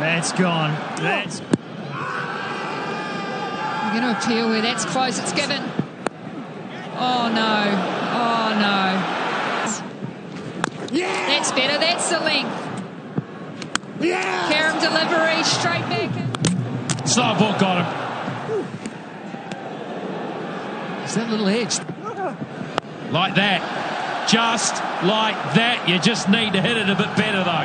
That's gone. That's. You're going to appeal where that's close. It's given. Oh no. Oh no. Yeah. That's better. That's the length. Yeah. Karam delivery straight back. Slow ball got him. It's that little edge. Like that. Just like that. You just need to hit it a bit better though.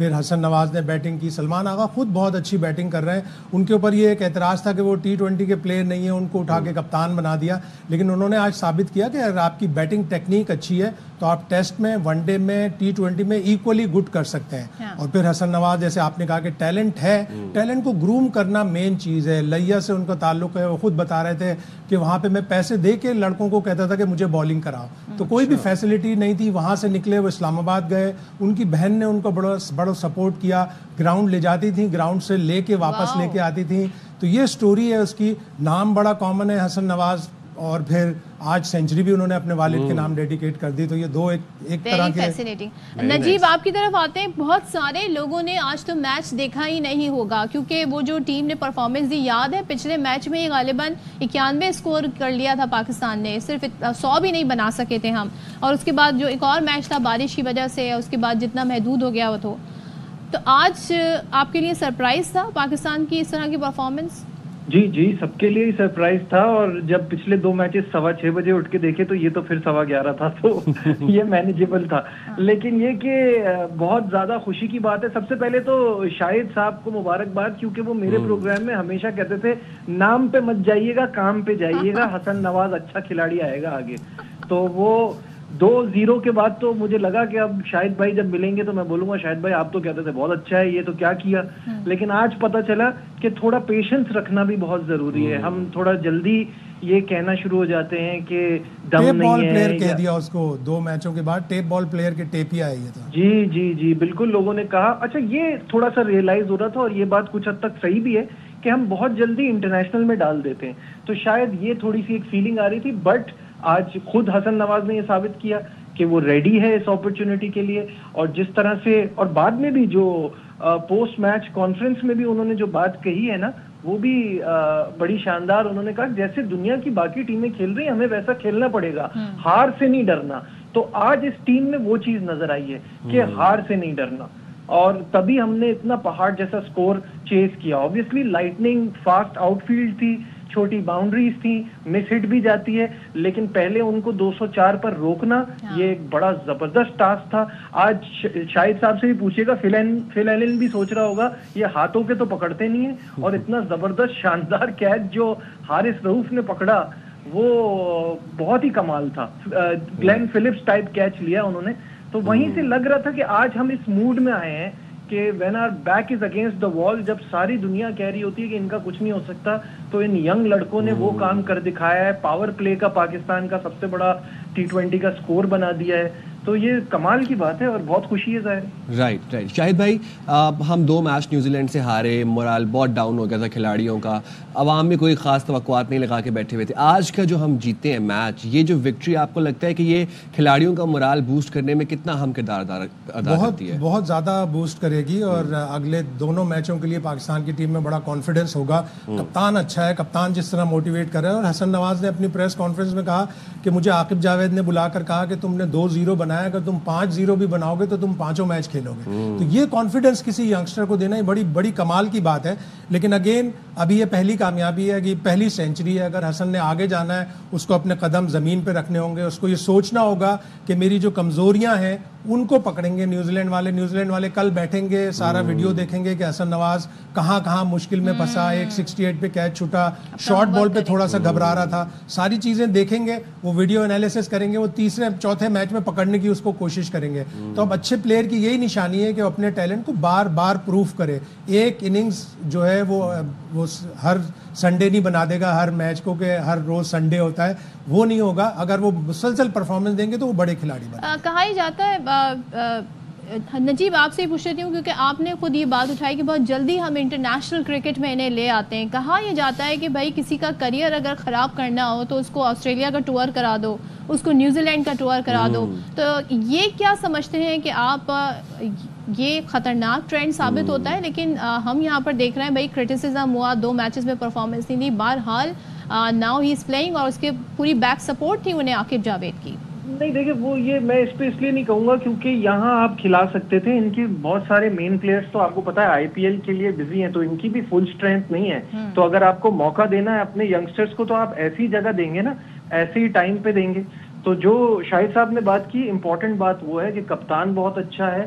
پھر حسن نواز نے batting کی, سلمان آغا خود بہت اچھی batting کر رہے ہیں. ان کے اوپر یہ ایک اعتراض تھا کہ وہ T20 کے پلیئر نہیں ہیں, ان کو اٹھا کے کپتان بنا دیا, لیکن انہوں نے آج ثابت کیا کہ اگر آپ کی بیٹنگ ٹیکنیک اچھی ہے تو آپ ٹیسٹ میں, ون ڈے میں, T20 میں ایکولی گڈ کر سکتے ہیں. اور پھر حسن نواز جیسے آپ نے کہا کہ ٹیلنٹ ہے, ٹیلنٹ کو گروم کرنا مین چیز ہے. لیا سے ان کا تعلق ہے, وہ خود بتا رہے تھے کہ وہاں پہ میں پیسے دے کے لڑکوں کو کہتا تھا کہ مجھے بالنگ کراؤ, تو کوئی بھی فیسلٹی نہیں تھی. وہاں سے نکلے, وہ اسلام آباد گئے, ان کی بہن نے ان کو بڑا سپورٹ کیا, گراؤنڈ لے جاتی تھی, گراؤنڈ سے لے کے واپس لے کے آتی تھی. تو یہ سٹوری ہے اس کی. نام بڑا کامن ہے حسن نواز, اور پھر آج سینچری بھی انہوں نے اپنے والد کے نام ڈیڈیکیٹ کر دی. تو یہ دو ایک طرح کے فیسینیٹنگ. نجیب آپ کی طرف آتے ہیں. بہت سارے لوگوں نے آج تو میچ دیکھا ہی نہیں ہوگا کیونکہ وہ جو ٹیم نے پرفارمنس دی, یاد ہے پچھلے میچ میں غالباً 91 اسکور کر لیا تھا پاکستان نے, صرف 100 بھی نہیں بنا سکے تھے ہم. اور اس کے بعد جو ایک اور میچ تھا بارش کی وجہ سے, اس کے بعد جتنا محدود ہو گیا وہ تو آج آپ کے لیے سرپرائز تھا پاکستان کی اس طرح کی پرفارمنس؟ جی سب کے لیے سرپرائز تھا. اور جب پچھلے 2 میچز 6:15 بجے اٹھ کے دیکھے تو یہ تو پھر 11:15 تھا, تو یہ مینیجیبل تھا. لیکن یہ کہ بہت زیادہ خوشی کی بات ہے. سب سے پہلے تو شاہد صاحب کو مبارکباد, کیونکہ وہ میرے پروگرام میں ہمیشہ کہتے تھے نام پہ مت جائیے گا, کام پہ جائیے گا, حسن نواز اچھا کھلاڑی آئے گا آگے. تو وہ 2-0 کے بعد تو مجھے لگا کہ اب شاہد بھائی جب ملیں گے تو میں بولوں گا شاہد بھائی آپ تو کہتے تھے بہت اچھا ہے, یہ تو کیا کیا. لیکن آج پتا چلا کہ تھوڑا پیشنس رکھنا بھی بہت ضروری ہے. ہم تھوڑا جلدی یہ کہنا شروع ہو جاتے ہیں کہ دم نہیں ہے. ٹیپ بال پلیئر کہہ دیا اس کو 2 میچوں کے بعد, ٹیپ بال پلیئر کے ٹیپ ہی آئی ہے. جی بالکل لوگوں نے کہا. اچھا یہ تھوڑا سا ریئلائز ہو رہا تھا, اور یہ بات کچھ حد تک صحیح بھی ہے کہ ہم بہت جلدی انٹرنیشنل میں ڈال دیتے ہیں. تو شاید یہ تھوڑی سی ایک فیلنگ آ رہی تھی, بٹ آج خود حسن نواز نے یہ ثابت کیا کہ وہ ریڈی ہے اس اپرچونٹی کے لیے. اور جس طرح سے, اور بعد میں بھی جو پوسٹ میچ کانفرنس میں بھی انہوں نے جو بات کہی ہے نا, وہ بھی بڑی شاندار. انہوں نے کہا جیسے دنیا کی باقی ٹیمیں کھیل رہی ہیں ہمیں ویسا کھیلنا پڑے گا, ہار سے نہیں ڈرنا. تو آج اس ٹیم میں وہ چیز نظر آئی ہے کہ ہار سے نہیں ڈرنا, اور تبھی ہم نے اتنا پہاڑ جیسا سکور چیز کیا. Obviously Lightning fast out field تھی, چھوٹی باؤنڈریز تھیں, مس ہٹ بھی جاتی ہے, لیکن پہلے ان کو 204 پر روکنا یہ ایک بڑا زبردست ٹاسک تھا. آج شاہد صاحب سے بھی پوچھے گا, فل ایلن بھی سوچ رہا ہوگا یہ ہاتھوں کے تو پکڑتے نہیں ہیں, اور اتنا زبردست شاندار کیچ جو حارث رؤوف نے پکڑا وہ بہت ہی کمال تھا. گلین فلپس ٹائپ کیچ لیا انہوں نے. تو وہیں سے لگ رہا تھا کہ آج ہم اس موڈ میں آئے ہیں کہ when our back is against the wall, جب ساری دنیا کہہ رہی ہوتی ہے کہ ان کا کچھ نہیں ہو سکتا, تو ان ینگ لڑکوں نے وہ کام کر دکھایا ہے. پاور پلے کا پاکستان کا سب سے بڑا T20 کا سکور بنا دیا ہے. تو یہ کمال کی بات ہے اور بہت خوشی ہے ظاہر. رائٹ. شاہد بھائی, ہم 2 میچ نیوزی لینڈ سے ہارے, مورال بہت ڈاؤن ہو گیا تھا کھلاڑیوں کا, عوام میں کوئی خاص توقعات نہیں لگا کے بیٹھے ہوئے تھے. آج کا جو ہم جیتے ہیں میچ, یہ جو وکٹری آپ کو لگتا ہے کہ یہ کھلاڑیوں کا مورال بوسٹ کرنے میں کتنا اہم کردار ادا کرتی ہے؟ بہت زیادہ بوسٹ کرے گی, اور اگلے دونوں میچوں کے لیے پاکستان کی ٹیم میں بڑا کانفیڈنس ہوگا. کپتان اچھا ہے, کپتان جس طرح موٹیویٹ کر رہا ہے. اور حسن نواز نے اپنی پریس کانفرنس میں کہا کہ مجھے عاقب جاوید نے بلا کر کہا کہ تم نے 2-0 بنایا, اگر تم 5-0 بھی بناؤ گے تو تم 5 میچ کھیلو گے. تو یہ کانفیڈنس کسی ینگسٹر کو دینا بڑی بڑی کمال کی بات ہے. لیکن اگین ابھی یہ پہلی کامیابی ہے کہ پہلی سینچری ہے. اگر حسن نے آگے جانا ہے, اس کو اپنے قدم زمین پہ رکھنے ہوں گے, اس کو یہ سوچنا ہوگا کہ میری جو کمزوریاں ہیں ان کو پکڑیں گے نیوزی لینڈ والے کل بیٹھیں گے, سارا ویڈیو دیکھیں گے کہ حسن نواز کہاں مشکل میں پھنسا, ایک 68 پہ کیچ چھوٹا, شارٹ بال پہ تھوڑا سا گھبرا رہا تھا. ساری چیزیں دیکھیں گے, وہ ویڈیو انالیسس کریں گے, وہ تیسرے چوتھے میچ میں پکڑنے کی اس کو کوشش کریں گے. تو اب اچھے پلیئر کی یہی نشانی ہے کہ وہ اپنے ٹیلنٹ کو بار بار پروف کرے. ایک اننگز جو ہے وہ ہر سنڈے نہیں بنا دے گا ہر میچ کو کہ ہر روز سنڈے ہوتا ہے, وہ نہیں ہوگا. اگر وہ مسلسل پرفارمنس دیں گے تو وہ بڑے کھلاڑی بنے. کہا ہی جاتا ہے, نجیب آپ سے پوچھ رہی ہوں کیونکہ آپ نے خود یہ بات اٹھائی کہ بہت جلدی ہم انٹرنیشنل کرکٹ میں انہیں لے آتے ہیں. کہا یہ جاتا ہے کہ بھائی کسی کا کریئر اگر خراب کرنا ہو تو اس کو آسٹریلیا کا ٹور کرا دو, اس کو نیوزی لینڈ کا ٹور کرا دو. تو یہ کیا سمجھتے ہیں کہ آپ, یہ خطرناک ٹرینڈ ثابت ہوتا ہے, لیکن ہم یہاں پر دیکھ رہے ہیں بھائی کرٹیسزم ہوا, 2 میچز میں پرفارمنس نہیں دی, بہرحال ناؤ ہی از پلئنگ, اور اس کے پوری بیک سپورٹ تھی انہیں عاقب جاوید کی. نہیں دیکھیں, وہ یہ میں اس پہ اس لیے نہیں کہوں گا کیونکہ یہاں آپ کھلا سکتے تھے. ان کی بہت سارے مین پلیئرز تو آپ کو پتا ہے IPL کے لیے بزی ہیں, تو ان کی بھی فل اسٹرینتھ نہیں ہے. تو اگر آپ کو موقع دینا ہے اپنے ینگسٹرز کو تو آپ ایسی جگہ دیں گے نا, ایسے ہی ٹائم پہ دیں گے. تو جو شاہد صاحب نے بات کی, امپورٹنٹ بات وہ ہے کہ کپتان بہت اچھا ہے,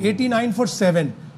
89 for 7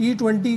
T20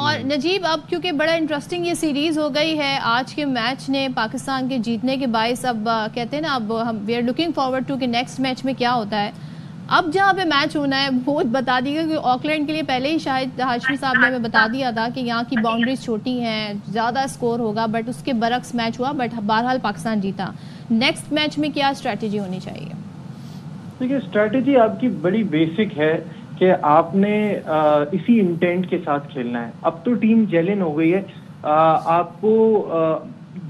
اور نجیب اب کیونکہ بڑا انٹرسٹنگ یہ سیریز ہو گئی ہے، آج کے میچ نے پاکستان کے جیتنے کے باعث اب کہتے ہیں نا اب ہم we are looking forward to کہ نیکسٹ میچ میں کیا ہوتا ہے. اب جہاں پہ میچ ہونا ہے وہ بتا دیے گا کہ آکلینڈ کے لیے پہلے ہی شاید ہاشمی صاحب نے ہمیں بتا دیا تھا کہ یہاں کی باؤنڈریز چھوٹی ہیں، زیادہ اسکور ہوگا، بٹ اس کے برعکس میچ ہوا، بٹ بہرحال پاکستان جیتا. نیکسٹ میچ میں کیا اسٹریٹجی ہونی چاہیے؟ دیکھیے اسٹریٹجی آپ کی بڑی بیسک ہے کہ آپ نے اسی انٹینٹ کے ساتھ کھیلنا ہے. اب تو ٹیم جیلن ہو گئی ہے، آپ کو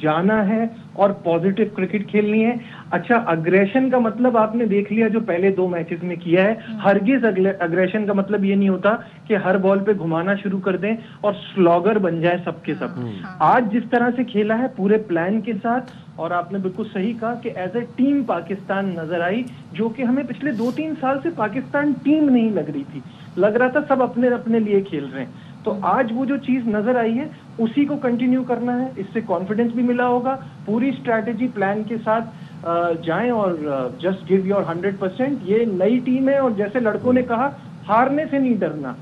جانا ہے اور پازیٹیو کرکٹ کھیلنی ہے. اچھا اگریشن کا مطلب آپ نے دیکھ لیا جو پہلے 2 میچز میں کیا ہے. ہرگز اگریشن کا مطلب یہ نہیں ہوتا کہ ہر بال پہ گھمانا شروع کر دیں اور سلاگر بن جائے سب کے سب. آج جس طرح سے کھیلا ہے پورے پلان کے ساتھ، اور آپ نے بالکل صحیح کہا کہ ایز اے ٹیم پاکستان نظر آئی، جو کہ ہمیں پچھلے 2-3 سال سے پاکستان ٹیم نہیں لگ رہی تھی، لگ رہا تھا سب اپنے اپنے لیے کھیل رہے ہیں. تو آج وہ جو چیز نظر آئی ہے اسی کو کنٹینیو کرنا ہے، اس سے کانفیڈنس بھی ملا ہوگا. پوری اسٹریٹجی پلان کے ساتھ جائیں اور جسٹ گیو یور 100%. یہ نئی ٹیم ہے اور جیسے لڑکوں نے کہا ہارنے سے نہیں ڈرنا،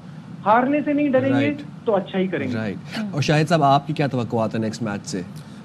ہارنے سے نہیں ڈریں گے تو اچھا ہی کریں گے. اور شاہد صاحب آپ کی کیا توقعات ہیں نیکسٹ میچ سے؟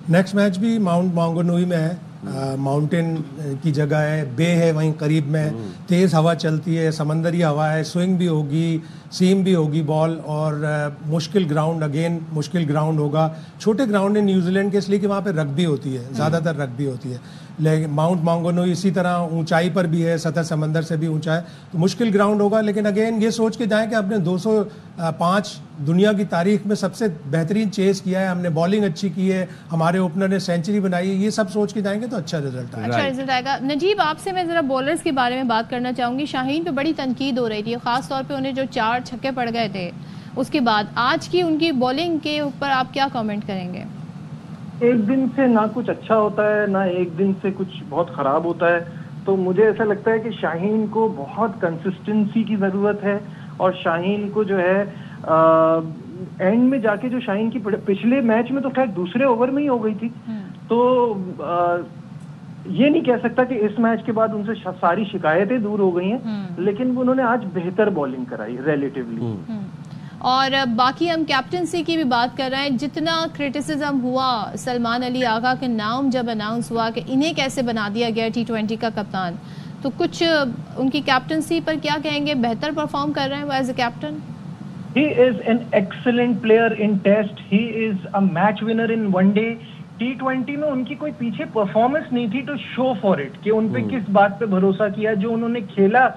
نیکسٹ میچ بھی ماؤنٹ مانگونوئی میں ہے، ماؤنٹین کی جگہ ہے، بے ہے وہیں قریب میں، تیز ہوا چلتی ہے، سمندری ہوا ہے، سوئنگ بھی ہوگی، سیم بھی ہوگی بال، اور مشکل گراؤنڈ، اگین مشکل گراؤنڈ ہوگا. چھوٹے گراؤنڈ ہے نیوزی لینڈ کے، اس لیے کہ وہاں پہ رگبی ہوتی ہے، زیادہ تر رگبی ہوتی ہے. لیکن ماؤنٹ مانگونوئی اسی طرح اونچائی پر بھی ہے، سطح سمندر سے بھی اونچا ہے، تو مشکل گراؤنڈ ہوگا. لیکن اگین یہ سوچ کے جائیں کہ ہم نے 205 دنیا کی تاریخ میں سب سے بہترین چیز کیا ہے، ہم نے بالنگ اچھی کی ہے، ہمارے اوپنر نے سینچری بنائی ہے، یہ سب سوچ کے جائیں گے تو اچھا رزلٹ آئے گا. اچھا رزلٹ آئے گا. نجیب آپ سے میں ذرا بولرز کے بارے میں بات کرنا چاہوں گی. شاہین پہ بڑی تنقید ہو رہی تھی، خاص طور پہ انہیں جو 4 چھکے پڑ گئے تھے اس کے بعد. آج کی ان کی بالنگ کے اوپر آپ کیا کامنٹ کریں گے؟ ایک دن سے نہ کچھ اچھا ہوتا ہے نہ ایک دن سے کچھ بہت خراب ہوتا ہے. تو مجھے ایسا لگتا ہے کہ شاہین کو بہت کنسسٹنسی کی ضرورت ہے، اور شاہین کو جو ہے اینڈ میں جا کے جو شاہین کی پچھلے میچ میں تو خیر دوسرے اوور میں ہی ہو گئی تھی، تو یہ نہیں کہہ سکتا کہ اس میچ کے بعد ان سے ساری شکایتیں دور ہو گئی ہیں، لیکن انہوں نے آج بہتر بالنگ کرائی ریلیٹیولی. اور باقی ہم کیپٹنسی کی بھی بات کر رہے ہیں. جتنا کرٹیسزم ہوا سلمان علی آغا کے نام جب اناؤنس ہوا کہ انہیں کیسے بنا دیا گیا T20 کا کپتان، تو کچھ ان کی کیپٹنسی پر کیا کہیں گے؟ بہتر پرفارم کر رہے ہیں وہ as a captain. He is an excellent player in test. He is a match winner in one day. T20 میں ان کی کوئی پیچھے پرفارمنس نہیں تھی to show for it کہ ان پہ کس بات پہ بھروسہ کیا. جو انہوں نے کھیلا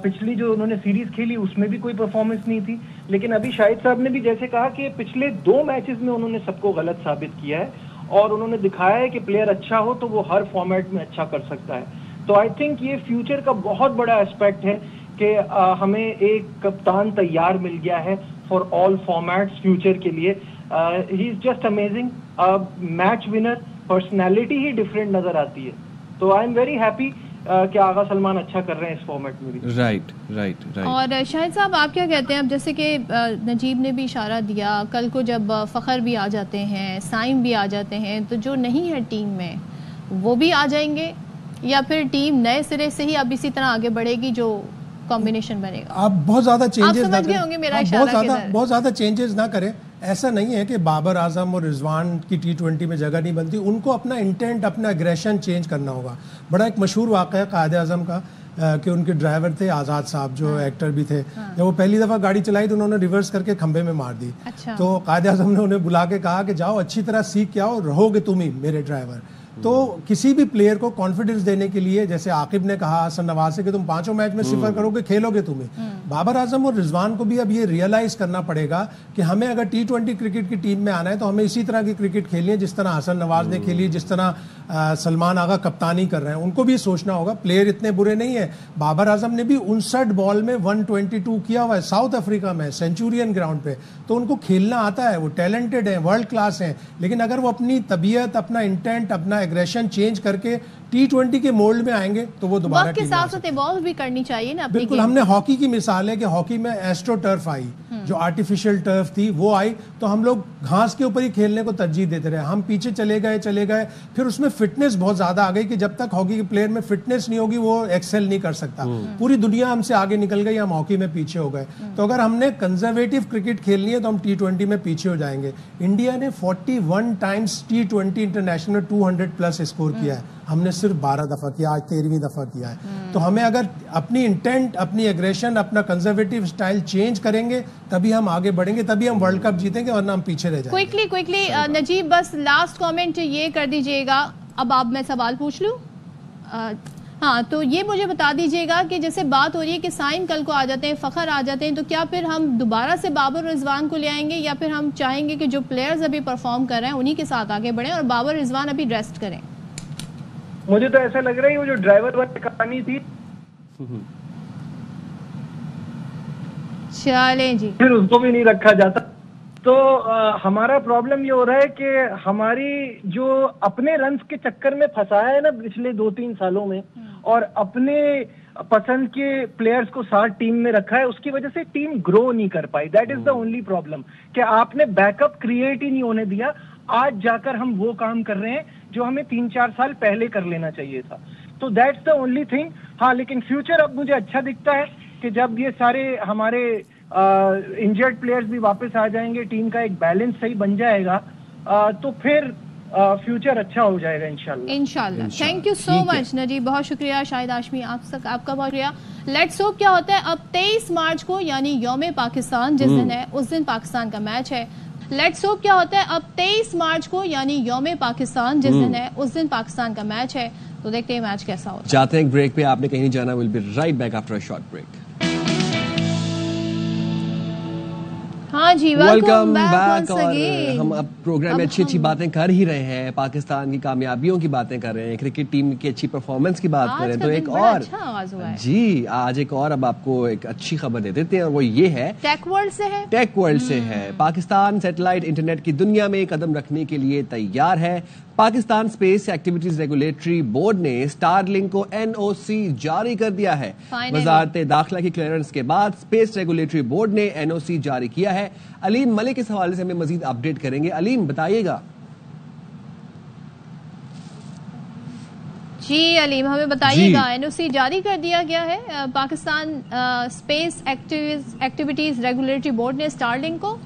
پچھلی جو انہوں نے سیریز کھیلی اس میں بھی کوئی پرفارمنس نہیں تھی. لیکن ابھی شاہد صاحب نے بھی جیسے کہا کہ پچھلے 2 میچز میں انہوں نے سب کو غلط ثابت کیا ہے، اور انہوں نے دکھایا ہے کہ پلیئر اچھا ہو تو وہ ہر فارمیٹ میں اچھا کر سکتا ہے. تو آئی تھنک یہ فیوچر کا بہت بڑا اسپیکٹ ہے کہ ہمیں ایک کپتان تیار مل گیا ہے فار آل فارمیٹس فیوچر کے لیے. He is just amazing, match winner, personality ہی ڈفرینٹ نظر آتی ہے. تو آئی ایم ویری ہیپی کہ آغا سلمان اچھا کر رہے ہیں اس فارمیٹ میں بھی. رائٹ. اور شاہد صاحب آپ کیا کہتے ہیں؟ اب جیسے کہ نجیب نے بھی اشارہ دیا، کل کو جب فخر بھی آ جاتے ہیں، سائم بھی آ جاتے ہیں، تو جو نہیں ہے ٹیم میں وہ بھی آ جائیں گے، یا پھر ٹیم نئے سرے سے ہی اب اسی طرح آگے بڑھے گی جو کمبینیشن بنے گا؟ آپ بہت زیادہ چینجز نہ کریں، بہت زیادہ چینجز نہ کریں. ایسا نہیں ہے کہ بابر اعظم اور رضوان کی T20 میں جگہ نہیں بنتی، ان کو اپنا انٹینٹ، اپنا اگریشن چینج کرنا ہوگا. بڑا ایک مشہور واقعہ ہے قائد اعظم کا کہ ان کے ڈرائیور تھے آزاد صاحب جو ایکٹر بھی تھے، جب وہ پہلی دفعہ گاڑی چلائی تو انہوں نے ریورس کر کے کھمبے میں مار دی. تو قائد اعظم نے انہیں بلا کے کہا کہ جاؤ اچھی طرح سیکھ کے آؤ، رہو گے تم ہی میرے ڈرائیور. تو کسی بھی پلیئر کو کانفیڈنس دینے کے لیے جیسے عاقب نے کہا حسن نواز سے کہ تم 5 میچ میں 0 کرو گے، کھیلو گے تمہیں. بابر اعظم اور رضوان کو بھی اب یہ ریئلائز کرنا پڑے گا کہ ہمیں اگر T20 کرکٹ کی ٹیم میں آنا ہے تو ہمیں اسی طرح کی کرکٹ کھیلنی ہے جس طرح حسن نواز نے کھیلی، جس طرح سلمان آغا کپتانی کر رہے ہیں. ان کو بھی سوچنا ہوگا پلیئر اتنے برے نہیں ہیں. بابر اعظم نے بھی 59 بال میں 122 کیا ہوا ہے ساؤتھ افریقہ میں سینچورین گراؤنڈ پہ. تو ان کو کھیلنا آتا ہے، وہ ٹیلنٹڈ ہیں، ورلڈ کلاس ہیں. لیکن اگر وہ اپنی طبیعت، اپنا انٹینٹ، اپنا ایگریشن چینج کر کے T20 کے مولڈ میں آئیں گے تو وہ دوبارہ وقت کے ساتھ ساتھ ایوالو بھی کرنی چاہیے نا. بالکل. ہم نے ہاکی کی مثال ہے کہ ہاکی میں ایسٹرو ٹرف آئی، جو آرٹیفیشل ٹرف تھی وہ آئی تو ہم لوگ گھاس کے اوپر ہی کھیلنے کو ترجیح دیتے رہے. ہم پیچھے چلے گئے پھر اس میں فٹنس بہت زیادہ آ گئی کہ جب تک ہاکی کے پلیئر میں فٹنس نہیں ہوگی وہ ایکسل نہیں کر سکتا. پوری دنیا ہم سے آگے نکل گئی, ہم ہاکی میں پیچھے ہو گئے. تو اگر ہم نے کنزرویٹو کرکٹ کھیلنی ہے تو ہم T20 میں پیچھے ہو جائیں گے. انڈیا نے 41 ٹائمز T20 انٹرنیشنل میں 200 پلس اسکور کیا ہے, ہم نے صرف 12 دفعہ کیا, آج 13ویں دفعہ کیا ہے. تو ہمیں اگر اپنی انٹینٹ, اپنی ایگریشن, اپنا کنزرویٹو اسٹائل چینج کریں گے تبھی ہم آگے بڑھیں گے, تبھی ہم ورلڈ کپ جیتیں گے, ورنہ ہم پیچھے رہ جائیں گے. کوئکلی نجیب بس لاسٹ کامنٹ یہ کر دیجئے گا. اب آپ میں سوال پوچھ لوں. ہاں تو یہ مجھے بتا دیجئے گا کہ جیسے بات ہو رہی ہے کہ سائن کل کو آ جاتے ہیں, فخر آ جاتے ہیں, تو کیا پھر ہم دوبارہ سے بابر رضوان کو لے آئیں گے یا پھر ہم چاہیں گے کہ جو پلیئرز ابھی پرفارم کر رہے ہیں انہی کے ساتھ آگے بڑھیں اور بابر رضوان ابھی ریسٹ کریں؟ مجھے تو ایسا لگ رہا ہے وہ جو ڈرائیور والی کہانی تھی چلیں جی پھر اس کو بھی نہیں رکھا جاتا. تو ہمارا پرابلم یہ ہو رہا ہے کہ ہماری جو اپنے رنز کے چکر میں پھنسایا ہے نا پچھلے 2-3 سالوں میں, اور اپنے پسند کے پلیئرز کو ساتھ ٹیم میں رکھا ہے, اس کی وجہ سے ٹیم گرو نہیں کر پائی. That is the only problem کہ آپ نے بیک اپ کریٹ ہی نہیں ہونے دیا. آج جا کر ہم وہ کام کر رہے ہیں جو ہمیں 3-4 سال پہلے کر لینا چاہیے تھا. تو دیٹس دا اونلی تھنگ. ہاں لیکن فیوچر اب مجھے اچھا دکھتا ہے کہ جب یہ سارے ہمارے انجرڈ پلیئرز بھی واپس آ جائیں گے, ٹیم کا ایک بیلنس صحیح بن جائے گا, تو پھر فیوچر اچھا ہو جائے گا انشاءاللہ. تھینک یو سو مچ نجیب, بہت شکریہ. شاہد ہاشمی آپ کا بہت شکریہ. لیٹس ہوپ کیا ہوتا ہے اب 23 مارچ کو یعنی یوم پاکستان جس دن ہے اس دن پاکستان کا میچ ہے. لیٹس ہوپ کیا ہوتا ہے اب 23 مارچ کو یعنی یوم پاکستان جس دن ہے اس دن پاکستان کا میچ ہے. تو دیکھتے ہیں میچ کیسا ہوتا ہے. جاتے ہیں ایک بریک پہ, آپ نے کہیں جانا, will be right back after a short break. ہاں جی, ویلکم بیک. اور ہم اب پروگرام میں اچھی باتیں کر ہی رہے ہیں, پاکستان کی کامیابیوں کی باتیں کر رہے ہیں, کرکٹ ٹیم کی اچھی پرفارمنس کی بات کر رہے ہیں. تو ایک اور جی آج ایک اور اب آپ کو ایک اچھی خبر دے دیتے ہیں, اور وہ یہ ہے ٹیک ورلڈ سے ہے. پاکستان سیٹلائٹ انٹرنیٹ کی دنیا میں قدم رکھنے کے لیے تیار ہے. Pakistan space activities regulatory board نے اسٹار لنک کو NOC جاری کر دیا ہے. وزارت داخلہ کی کلیئرنس کے بعد اسپیس ریگولیٹری بورڈ نے NOC جاری کیا ہے. علیم ملک اس حوالے سے ہمیں مزید اپڈیٹ کریں گے. علیم بتائیے گا. جی علیم ہمیں بتائیے گا. NOC جاری کر دیا گیا ہے Pakistan space activities regulatory board نے اسٹار لنک کو.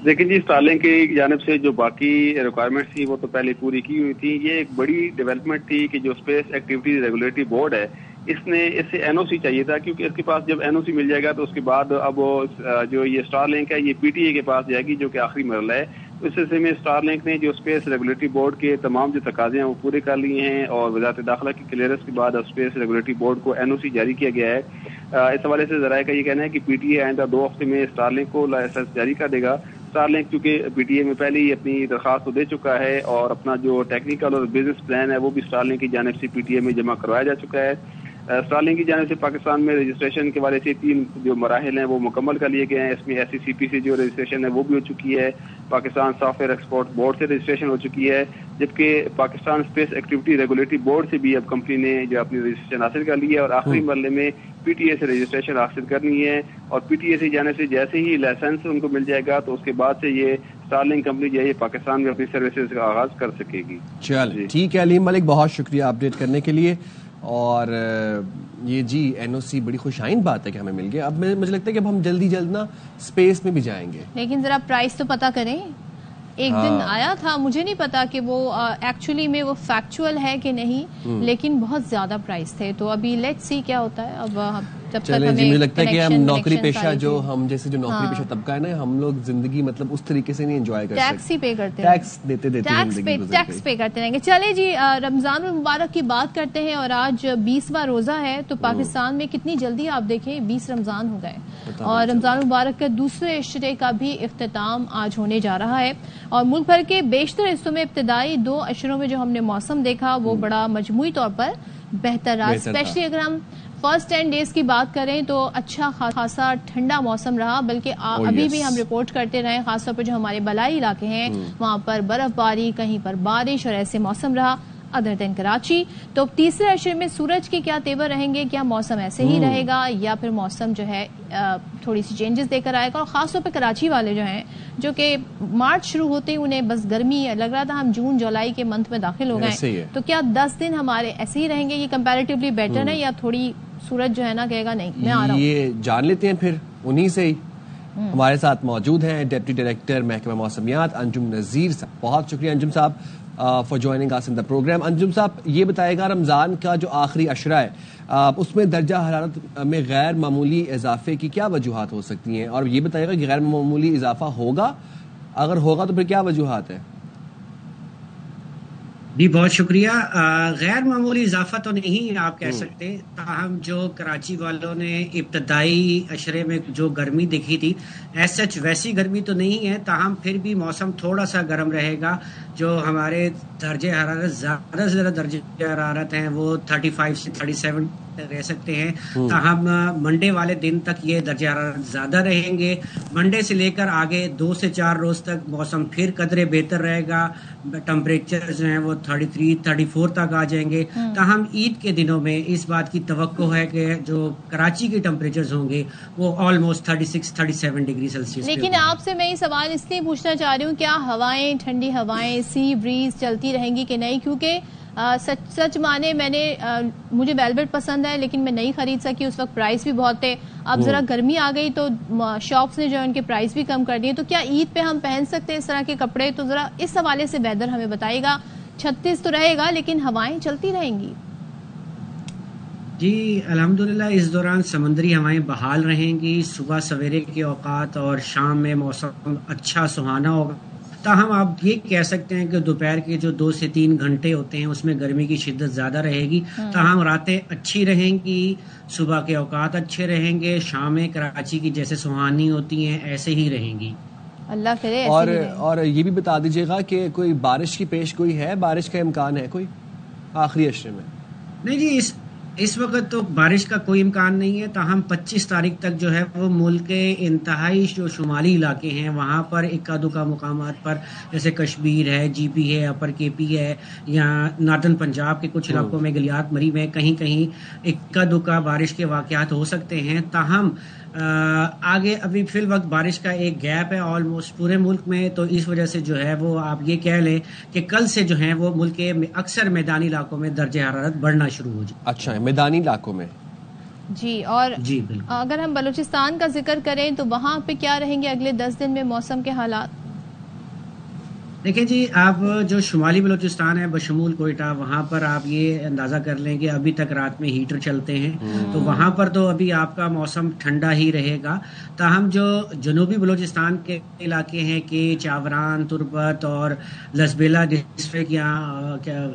دیکھیں جی, اسٹار لنک کی جانب سے جو باقی ریکوائرمنٹ تھی وہ تو پہلے پوری کی ہوئی تھی. یہ ایک بڑی ڈیولپمنٹ تھی کہ جو اسپیس ایکٹیویٹیز ریگولیٹری بورڈ ہے اس سے NOC چاہیے تھا, کیونکہ اس کے پاس جب NOC مل جائے گا تو اس کے بعد اب جو یہ اسٹار لنک ہے یہ PTA کے پاس جائے گی جو کہ آخری مرحلہ ہے. اس سلسلے میں اسٹار لنک نے جو اسپیس ریگولیٹری بورڈ کے تمام جو تقاضے ہیں وہ پورے کر لیے ہیں, اور وزارت داخلہ کی کلیئرنس کے بعد اسپیس ریگولیٹری بورڈ کو NOC جاری کیا گیا ہے. اس حوالے سے ذرائع کا یہ کہنا ہے کہ PTA آئندہ 2 ہفتے میں اسٹار لنک کو لائسنس جاری کر دے گا. اسٹار لنک کیونکہ PTA میں پہلے ہی اپنی درخواست دے چکا ہے, اور اپنا جو ٹیکنیکل اور بزنس پلان ہے وہ بھی اسٹار لنک کی جانب سے PTA میں جمع کروایا جا چکا ہے. اسٹار لنک کی جانب سے پاکستان میں رجسٹریشن کے والے سے 3 جو مراحل ہیں وہ مکمل کر لیے گئے ہیں. اس میں SCCP سے جو رجسٹریشن ہے وہ بھی ہو چکی ہے, Pakistan soft where export board سے رجسٹریشن ہو چکی ہے, جبکہ Pakistan space activity regulatory board سے بھی اب کمپنی نے جو اپنی رجسٹریشن حاصل کر لی ہے, اور آخری مرحلے میں PTA سے رجسٹریشن حاصل کرنی ہے. اور PTA سے جانے سے جیسے ہی لائسنس ان کو مل جائے گا تو اس کے بعد سے یہ اسٹار لنک کمپنی جو ہے پاکستان میں اپنی سروسز کا آغاز کر سکے گی. چلیے ٹھیک ہے علیم ملک, بہت شکریہ اپڈیٹ کرنے کے لیے. اور یہ جی NOC بڑی خوشائن بات ہے کہ ہمیں مل گیا. اب مجھے لگتا ہے کہ اب ہم جلدی نا اسپیس میں بھی جائیں گے, لیکن ذرا پرائس تو پتا کریں. ایک دن آیا تھا, مجھے نہیں پتا کہ وہ ایکچولی میں وہ فیکچوئل ہے کہ نہیں, لیکن بہت زیادہ پرائس تھے. تو ابھی لیٹس سی کیا ہوتا ہے. اب چلیں جی, مجھے لگتا ہے کہ ہم نوکری پیشہ جو ہم جیسے جو نوکری پیشہ طبقہ ہے نا, ہم لوگ زندگی مطلب اس طریقے سے نہیں انجوائے کر سکتے. ٹیکس ہی پے کرتے ہیں, ٹیکس دیتے ٹیکس پے کرتے رہیں گے. چلے جی رمضان المبارک کی بات کرتے ہیں, اور آج 20واں روزہ ہے. تو پاکستان میں کتنی جلدی آپ دیکھیں 20 رمضان ہو گئے, اور رمضان المبارک کے دوسرے اشرے کا بھی اختتام آج ہونے جا رہا ہے. اور ملک بھر کے بیشتر حصوں میں ابتدائی 2 اشروں میں جو ہم نے موسم دیکھا وہ بڑا مجموعی طور پر بہتر رہا. اسپیشلی اگر ہم فرسٹ 10 days کی بات کریں تو اچھا خاصا ٹھنڈا موسم رہا, بلکہ ابھی بھی ہم رپورٹ کرتے رہے, خاص طور پر جو ہمارے بلائی علاقے ہیں وہاں پر برف باری, کہیں پر بارش, اور ایسے موسم رہا. ادر دین کراچی. تو تیسرے عشرے میں سورج کے کیا تیور رہیں گے, کیا موسم ایسے ہی رہے گا یا پھر موسم جو ہے تھوڑی سی چینجز دے کر آئے گا. اور خاص طور پہ کراچی والے جو ہیں جو کہ مارچ شروع ہوتے ہی انہیں بس گرمی لگ رہا تھا, ہم جون جولائی کے منتھ میں داخل ہو گئے, تو کیا 10 دن ہمارے ایسے ہی رہیں گے, یہ کمپیریٹیولی بیٹر ہے یا تھوڑی سورج جو ہے نا کہے گا نہیں میں آ رہا ہوں. یہ جان لیتے ہیں پھر انہی سے ہی. ہمارے ساتھ موجود ہیں ڈپٹی ڈائریکٹر محکمہ موسمیات انجم نذیر صاحب. بہت شکریہ انجم صاحب فار جوائننگ اس ان دا پروگرام. انجم صاحب یہ بتائے گا رمضان کا جو آخری عشرہ ہے اس میں درجہ حرارت میں غیر معمولی اضافے کی کیا وجوہات ہو سکتی ہیں, اور یہ بتائے گا کہ غیر معمولی اضافہ ہوگا, اگر ہوگا تو پھر کیا وجوہات ہیں؟ جی بہت شکریہ. غیر معمولی اضافہ تو نہیں آپ کہہ سکتے, تاہم جو کراچی والوں نے ابتدائی عشرے میں جو گرمی دیکھی تھی ایز سچ ویسی گرمی تو نہیں ہے, تاہم پھر بھی موسم تھوڑا سا گرم رہے گا. جو ہمارے درجہ حرارت زیادہ سے زیادہ درجہ حرارت ہیں وہ 35 سے 37 رہ سکتے ہیں, تاہم منڈے والے دن تک یہ درجہ حرارت زیادہ رہیں گے. منڈے سے لے کر آگے 2 سے 4 روز تک موسم پھر قدرے بہتر رہے گا, ٹمپریچر جو ہیں وہ 33-34 تک آ جائیں گے. تاہم عید کے دنوں میں اس بات کی توقع ہے کہ جو کراچی کے ٹمپریچرز ہوں گے وہ آلموسٹ 36-37 ڈگری سیلسیس. لیکن آپ سے میں یہ سوال اس لیے پوچھنا چاہ رہی ہوں, کیا ہوائیں ٹھنڈی ہوائیں سی بریز چلتی رہیں گی کہ نہیں, کیونکہ سچ مانے میں نے مجھے ویلویٹ پسند ہے لیکن میں نہیں خرید سکی, اس وقت پرائس بھی بہت تھے. اب ذرا گرمی آ گئی تو شاپس نے جو ان کے پرائس بھی کم کر دیے, تو کیا عید پہ ہم پہن سکتے ہیں اس طرح کے کپڑے؟ تو ذرا اس حوالے سے ویدر ہمیں بتائیے گا. 36 تو رہے گا لیکن ہوائیں چلتی رہیں گی. جی الحمدللہ اس دوران سمندری ہوائیں بحال رہیں گی. صبح سویرے کے اوقات اور شام میں موسم اچھا سہانا ہوگا. تاہم آپ یہ کہہ سکتے ہیں کہ دوپہر کے جو 2 سے 3 گھنٹے ہوتے ہیں اس میں گرمی کی شدت زیادہ رہے گی. تاہم راتیں اچھی رہیں گی, صبح کے اوقات اچھے رہیں گے, شامیں کراچی کی جیسے سہانی ہوتی ہیں ایسے ہی رہیں گی. اللہ کرے. اور یہ بھی بتا دیجیے گا کہ کوئی بارش کی پیش گوئی ہے, بارش کا امکان ہے کوئی آخری عشرے میں؟ نہیں جی اس وقت تو بارش کا کوئی امکان نہیں ہے. تاہم 25 تاریخ تک جو ہے وہ ملک کے انتہائی جو شمالی علاقے ہیں وہاں پر اکا دکا مقامات پر جیسے کشمیر ہے, جی پی ہے, اپر کے پی ہے, یا ناردن پنجاب کے کچھ علاقوں میں گلیات مری میں کہیں کہیں اکا دکا بارش کے واقعات ہو سکتے ہیں. تاہم آگے ابھی فی الوقت بارش کا ایک گیپ ہے آلموسٹ پورے ملک میں, تو اس وجہ سے جو ہے وہ آپ یہ کہہ لیں کہ کل سے جو ہے وہ ملک کے اکثر میدانی علاقوں میں درجہ حرارت بڑھنا شروع ہو جائے. اچھا میدانی علاقوں میں جی. اور جی بالکل. اگر ہم بلوچستان کا ذکر کریں تو وہاں پہ کیا رہیں گے اگلے 10 دن میں موسم کے حالات؟ دیکھیں جی آپ جو شمالی بلوچستان ہے بشمول کوئٹہ, وہاں پر آپ یہ اندازہ کر لیں کہ ابھی تک رات میں ہیٹر چلتے ہیں, تو وہاں پر تو ابھی آپ کا موسم ٹھنڈا ہی رہے گا. تاہم جو جنوبی بلوچستان کے علاقے ہیں کہ چاوران, تربت اور لسبیلا ڈسٹرکٹ یا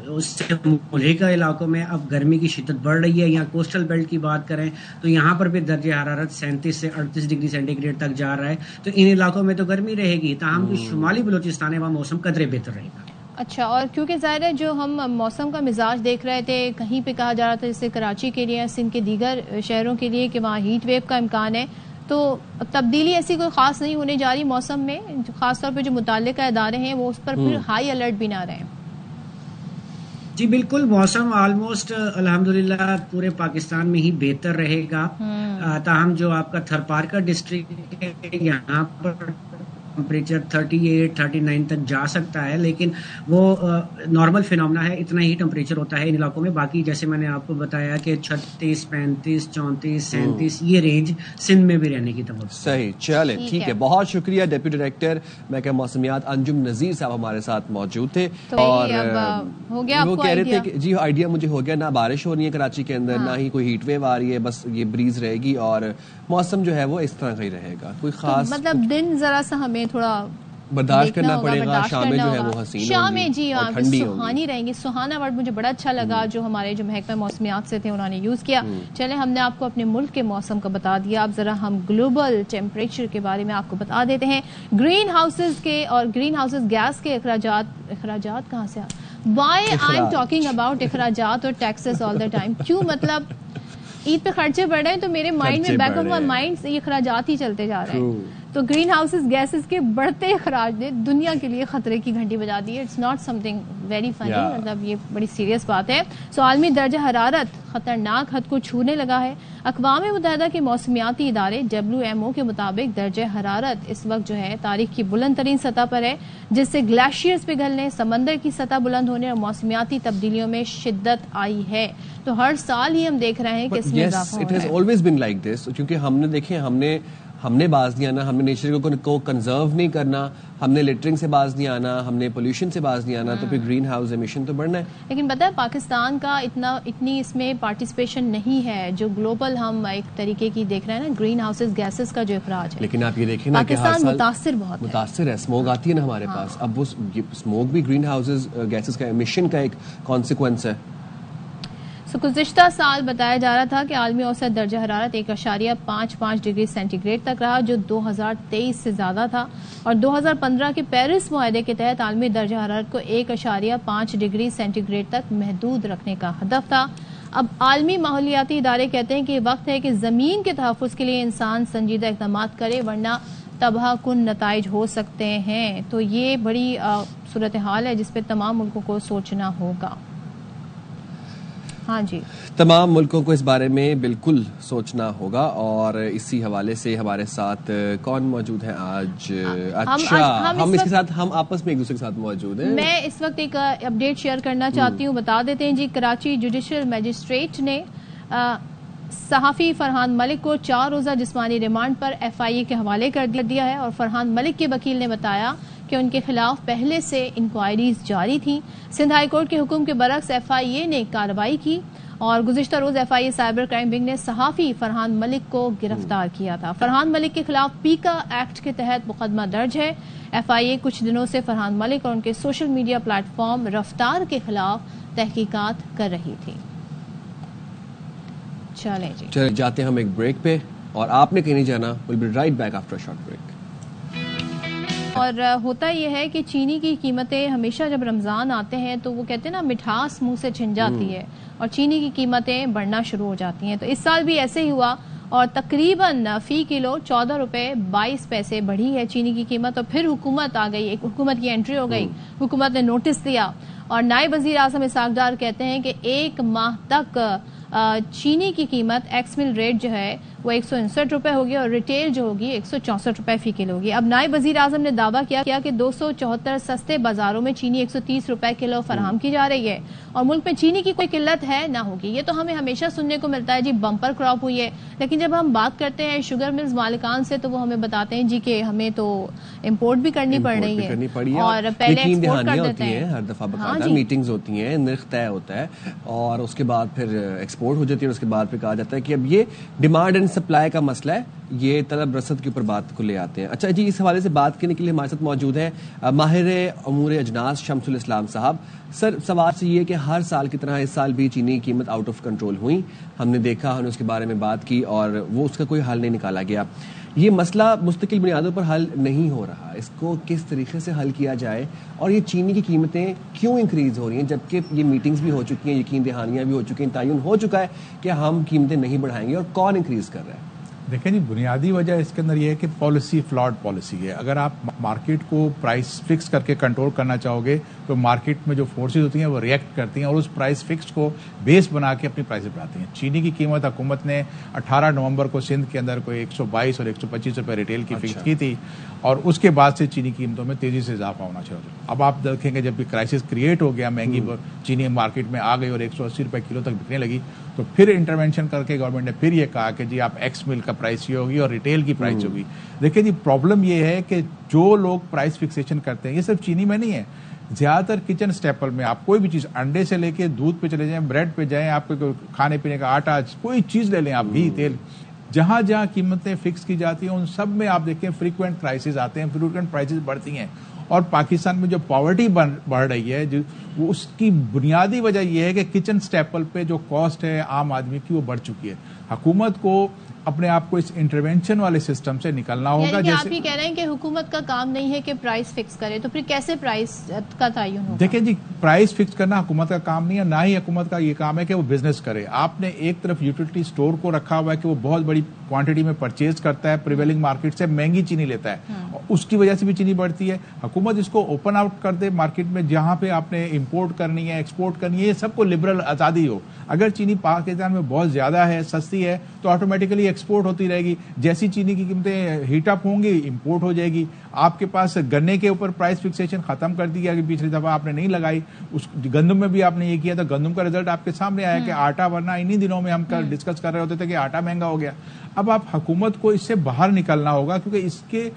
اس سے ملحقہ علاقوں میں اب گرمی کی شدت بڑھ رہی ہے. یا کوسٹل بیلٹ کی بات کریں تو یہاں پر بھی درجہ حرارت 37 سے 38 ڈگری سینٹی گریڈ تک جا رہا ہے, تو ان علاقوں میں تو گرمی رہے گی. تاہم جو شمالی بلوچستان ہے وہاں موسم قدرے بہتر رہے گا. اچھا. اور کیونکہ ظاہر ہے جو ہم موسم کا مزاج دیکھ رہے تھے, کہیں پہ کہا جا رہا تھا جیسے کراچی کے لیے, سندھ کے دیگر شہروں کے لیے کہ وہاں ہیٹ ویو کا امکان ہے, تو تبدیلی ایسی کوئی خاص نہیں ہونے جا رہی موسم میں, خاص طور پہ جو متعلقہ ادارے ہیں وہ اس پر پھر ہائی الرٹ بھی نہ رہیں. جی بالکل, موسم آلموسٹ الحمدللہ پورے پاکستان میں ہی بہتر رہے گا. تاہم جو آپ کا تھرپارکر ڈسٹرکٹ ہے یہاں پر ٹمپریچر 38-39 تک جا سکتا ہے, لیکن وہ نارمل فینومنا ہے, اتنا ہی ٹمپریچر ہوتا ہے ان علاقوں میں. باقی جیسے میں نے آپ کو بتایا کہ 36, 35, 34, 37 یہ رینج سندھ میں بھی رہنے کی توقع. صحیح. چلے ٹھیک ہے, بہت شکریہ. ڈپٹی ڈائریکٹر محکمہ موسمیات انجم نذیر صاحب ہمارے ساتھ موجود تھے, اور وہ کہہ رہے تھے کہ جی آئیڈیا مجھے ہو گیا, نہ بارش ہو رہی ہے کراچی کے اندر, نہ ہی کوئی ہیٹ ویو آ رہی ہے, بس یہ بریز رہے گی اور موسم جو ہے وہ اس طرح کا ہی رہے گا. کوئی خاص مطلب دن ذرا سا ہمیں تھوڑا برداشت کرنا پڑے گا. شامیں جو ہے وہ حسین شامیں جی سہانی رہیں گی. سہانا ورڈ مجھے بڑا اچھا لگا جو ہمارے جو محکمہ موسمیات سے تھے انہوں نے یوز کیا. چلے ہم نے آپ کو اپنے ملک کے موسم کا بتا دیا, اب ذرا ہم گلوبل ٹیمپریچر کے بارے میں آپ کو بتا دیتے ہیں. گرین ہاؤسز کے اور گرین ہاؤسز گیس کے اخراجات کہاں سے, why I am talking about اخراجات اور ٹیکسز آل دا ٹائم, کیوں مطلب عید پہ خرچے بڑھ رہے ہیں تو میرے مائنڈ میں بیک آف مائی مائنڈ یہ اخراجات ہی چلتے جا رہے ہیں. تو گرین ہاؤسز گیسز کے بڑھتے اخراج نے دنیا کے لیے خطرے کی گھنٹی بجا دی ہے. It's not something very funny, مطلب یہ بڑی سیریس بات ہے. سو عالمی درجہ حرارت خطرناک حد کو چھونے لگا ہے. اقوام متحدہ کے موسمیاتی ادارے WMO کے مطابق درجہ حرارت اس وقت جو ہے تاریخ کی بلند ترین سطح پر ہے, جس سے گلیشیئرز پگھلنے, سمندر کی سطح بلند ہونے اور موسمیاتی تبدیلیوں میں شدت آئی ہے. تو ہر سال ہی ہم دیکھ رہے ہیں کہ اس میں اضافہ ہو رہا ہے. It has always been like this, کیونکہ ہم نے دیکھیں ہم نے باز نہیں آنا, ہم نے نیچر کو کنزرو نہیں کرنا, ہم نے لٹرنگ سے باز نہیں آنا, ہم نے پولوشن سے باز نہیں آنا, تو پھر گرین ہاؤس ایمیشن تو بڑھنا ہے. لیکن پتہ ہے پاکستان کا اتنی اس میں پارٹیسپیشن نہیں ہے جو گلوبل ہم ایک طریقے کی دیکھ رہے ہیں نا, گرین ہاؤسز گیسز کا جو اخراج ہے. لیکن آپ یہ دیکھیں نا کہ پاکستان متاثر ہے, اسموگ آتی ہے نا ہمارے پاس, اب وہ اسموگ بھی گرین ہاؤسز گیسز کا ایمیشن کا ایک کانسیکوینس ہے. گزشتہ سال بتایا جا رہا تھا کہ عالمی اوسط درجہ حرارت 1.55 ڈگری سینٹی گریڈ تک رہا, جو 2023 سے زیادہ تھا, اور 2015 کے پیرس معاہدے کے تحت عالمی درجہ حرارت کو 1.5 ڈگری سینٹی گریڈ تک محدود رکھنے کا ہدف تھا. اب عالمی ماحولیاتی ادارے کہتے ہیں کہ یہ وقت ہے کہ زمین کے تحفظ کے لیے انسان سنجیدہ اقدامات کرے, ورنہ تباہ کن نتائج ہو سکتے ہیں. تو یہ بڑی صورتحال ہے جس پہ تمام ملکوں کو سوچنا ہوگا. ہاں جی, تمام ملکوں کو اس بارے میں بالکل سوچنا ہوگا. اور اسی حوالے سے ہمارے ساتھ کون موجود ہیں آج؟ اچھا, ہم اس کے ساتھ ہم آپس میں ایک دوسرے کے ساتھ موجود ہیں. میں اس وقت ایک اپڈیٹ شیئر کرنا چاہتی ہوں, بتا دیتے ہیں جی. کراچی جوڈیشل میجسٹریٹ نے صحافی فرحان ملک کو 4 روزہ جسمانی ریمانڈ پر FIA کے حوالے کر دیا ہے, اور فرحان ملک کے وکیل نے بتایا کہ ان کے خلاف پہلے سے انکوائریز جاری تھیں. سندھ ہائی کورٹ کے حکم کے برعکس FIA نے کارروائی کی, اور گزشتہ روز FIA سائبر کرائم ونگ نے صحافی فرحان ملک کو گرفتار کیا تھا. فرحان ملک کے خلاف پیکا ایکٹ کے تحت مقدمہ درج ہے. FIA کچھ دنوں سے فرحان ملک اور ان کے سوشل میڈیا پلیٹ فارم رفتار کے خلاف تحقیقات کر رہی تھی. چلیں جاتے ہیں ہم ایک بریک پہ, اور آپ نے کہیں نہیں جانا. we'll be right back after a short break. اور ہوتا یہ ہے کہ چینی کی قیمتیں ہمیشہ جب رمضان آتے ہیں تو وہ کہتے ہیں نا مٹھاس منہ سے چھن جاتی ہے, اور چینی کی قیمتیں بڑھنا شروع ہو جاتی ہیں. تو اس سال بھی ایسے ہی ہوا, اور تقریباً فی کلو 14 روپے 22 پیسے بڑھی ہے چینی کی قیمت. اور پھر حکومت آ گئی, ایک حکومت کی انٹری ہو گئی, حکومت نے نوٹس دیا, اور نائب وزیر اعظم اسحاق ڈار کہتے ہیں کہ 1 ماہ تک چینی کی قیمت ایکس مل ریٹ جو ہے وہ 169 روپے ہوگی, اور ریٹیل جو ہوگی 164 روپے فی کلو ہوگی. اب نائب وزیر اعظم نے دعویٰ کیا کہ 274 سستے بازاروں میں چینی 130 روپے کلو فراہم کی جا رہی ہے, اور ملک میں چینی کی کوئی قلت ہے نہ ہوگی. یہ تو ہمیں ہمیشہ سننے کو ملتا ہے جی, بمپر کراپ ہوئی ہے. لیکن جب ہم بات کرتے ہیں شوگر ملز مالکان سے تو وہ ہمیں بتاتے ہیں جی کہ ہمیں تو امپورٹ بھی کرنی پڑ رہی ہے, اور پہلے ایکسپورٹ کر دیتے ہیں. ہر دفعہ باقاعدہ میٹنگز ہوتی ہیں, نرخ طے ہوتا ہے, اور اس کے بعد پھر ایکسپورٹ ہو جاتی ہے, اور اس کے بعد پھر کہا جاتا ہے کہ اب یہ ڈیمانڈ اینڈ سپلائی کا مسئلہ ہے, یہ طلب رسد کے اوپر بات کو لے آتے ہیں. اچھا جی, اس حوالے سے بات کرنے کے لیے ہمارے ساتھ موجود ہیں ماہر امور اجناس شمس الاسلام صاحب. سر, سوال سے یہ کہ ہر سال کی طرح اس سال بھی چینی کی قیمت آؤٹ آف کنٹرول ہوئی, ہم نے دیکھا, ہم نے اس کے بارے میں بات کی, اور وہ اس کا کوئی حل نہیں نکالا گیا. یہ مسئلہ مستقل بنیادوں پر حل نہیں ہو رہا, اس کو کس طریقے سے حل کیا جائے, اور یہ چینی کی قیمتیں کیوں انکریز ہو رہی ہیں جبکہ یہ میٹنگز بھی ہو چکی ہیں, یقین دہانیاں بھی ہو چکی ہیں, تعین ہو چکا ہے کہ ہم قیمتیں نہیں بڑھائیں گے, اور کون انکریز کر رہا ہے؟ دیکھیں جی, بنیادی وجہ اس کے اندر یہ ہے کہ پالیسی فلاڈ پالیسی ہے. اگر آپ مارکیٹ کو پرائس فکس کر کے کنٹرول کرنا چاہو گے تو مارکیٹ میں جو فورسز ہوتی ہیں وہ ریئیکٹ کرتی ہیں, اور اس پرائس فکس کو بیس بنا کے اپنی پرائسز بڑھاتی ہیں. چینی کی قیمت حکومت نے 18 نومبر کو سندھ کے اندر کوئی 122 اور 125 روپے ریٹیل کی فکس کی تھی, اور اس کے بعد سے چینی قیمتوں میں تیزی سے اضافہ ہونا شروع ہوا. اب آپ دیکھیں گے جب بھی کرائسس کریٹ ہو گیا, مہنگی چینی مارکیٹ میں آ گئی اور 180 روپے کلو تک بکنے لگی, تو پھر انٹرونشن کر کے گورنمنٹ نے پھر یہ کہا کہ جی آپ ایکس مل کا پرائس یہ ہوگی اور ریٹیل کی پرائس ہوگی. دیکھیں جی, پرابلم یہ ہے کہ جو لوگ پرائس فکسیشن کرتے ہیں, یہ صرف چینی میں نہیں ہے, زیادہ تر کچن اسٹیپل میں آپ کوئی بھی چیز, انڈے سے لے کے دودھ پہ چلے جائیں, بریڈ پہ جائیں, آپ کو کھانے پینے کا آٹا, کوئی چیز لے لیں آپ, گھی, تیل, جہاں جہاں قیمتیں فکس کی جاتی ہیں ان سب میں آپ دیکھیں فریکوینٹ کرائسز آتے ہیں, فریکوینٹ پرائسز بڑھتی ہیں. اور پاکستان میں جو پاورٹی بڑھ رہی ہے, وہ اس کی بنیادی وجہ یہ ہے کہ کچن اسٹیپل پہ جو کاسٹ ہے عام آدمی کی وہ بڑھ چکی ہے. حکومت کو اپنے آپ کو اس انٹرونشن والے سسٹم سے نکلنا ہوگا. یعنی آپ یہ کہہ رہے ہیں کہ حکومت کا کام نہیں ہے کہ پرائس فکس کرے, تو پھر کیسے پرائس کا تعین ہوگا؟ دیکھیں جی, پرائس فکس کرنا حکومت کا کام نہیں ہے, نہ ہی حکومت کا یہ کام ہے کہ وہ بزنس کرے. آپ نے ایک طرف یوٹیلٹی اسٹور کو رکھا ہوا ہے کہ وہ بہت بڑی کوانٹٹی میں پرچیز کرتا ہے, پریویلنگ مارکیٹ سے مہنگی چینی لیتا ہے, اس کی وجہ سے بھی چینی بڑھتی ہے. حکومت اس کو اوپن آؤٹ کر دے مارکیٹ میں, جہاں پہ آپ نے امپورٹ کرنی ہے, ایکسپورٹ کرنی ہے, یہ سب کو لبرل آزادی ہو. اگر چینی پاکستان میں بہت زیادہ ہے, سستی ہے, تو آٹومیٹکلی ایکسپورٹ ہوتی رہے گی. جیسی چینی کی قیمتیں ہیٹ اپ ہوں گی, امپورٹ ہو جائے گی. آپ کے پاس گنے کے اوپر پرائس فکسیشن ختم کر دی گیا کہ پچھلی دفعہ آپ نے نہیں لگائی. اس گندم میں بھی آپ نے یہ کیا تھا, گندم کا رزلٹ آپ کے سامنے آیا کہ آٹا, ورنہ انہی دنوں میں ہم ڈسکس کر رہے ہوتے تھے کہ آٹا مہنگا ہو گیا. اب آپ حکومت کو اس سے باہر نکلنا ہوگا, کیونکہ اس کے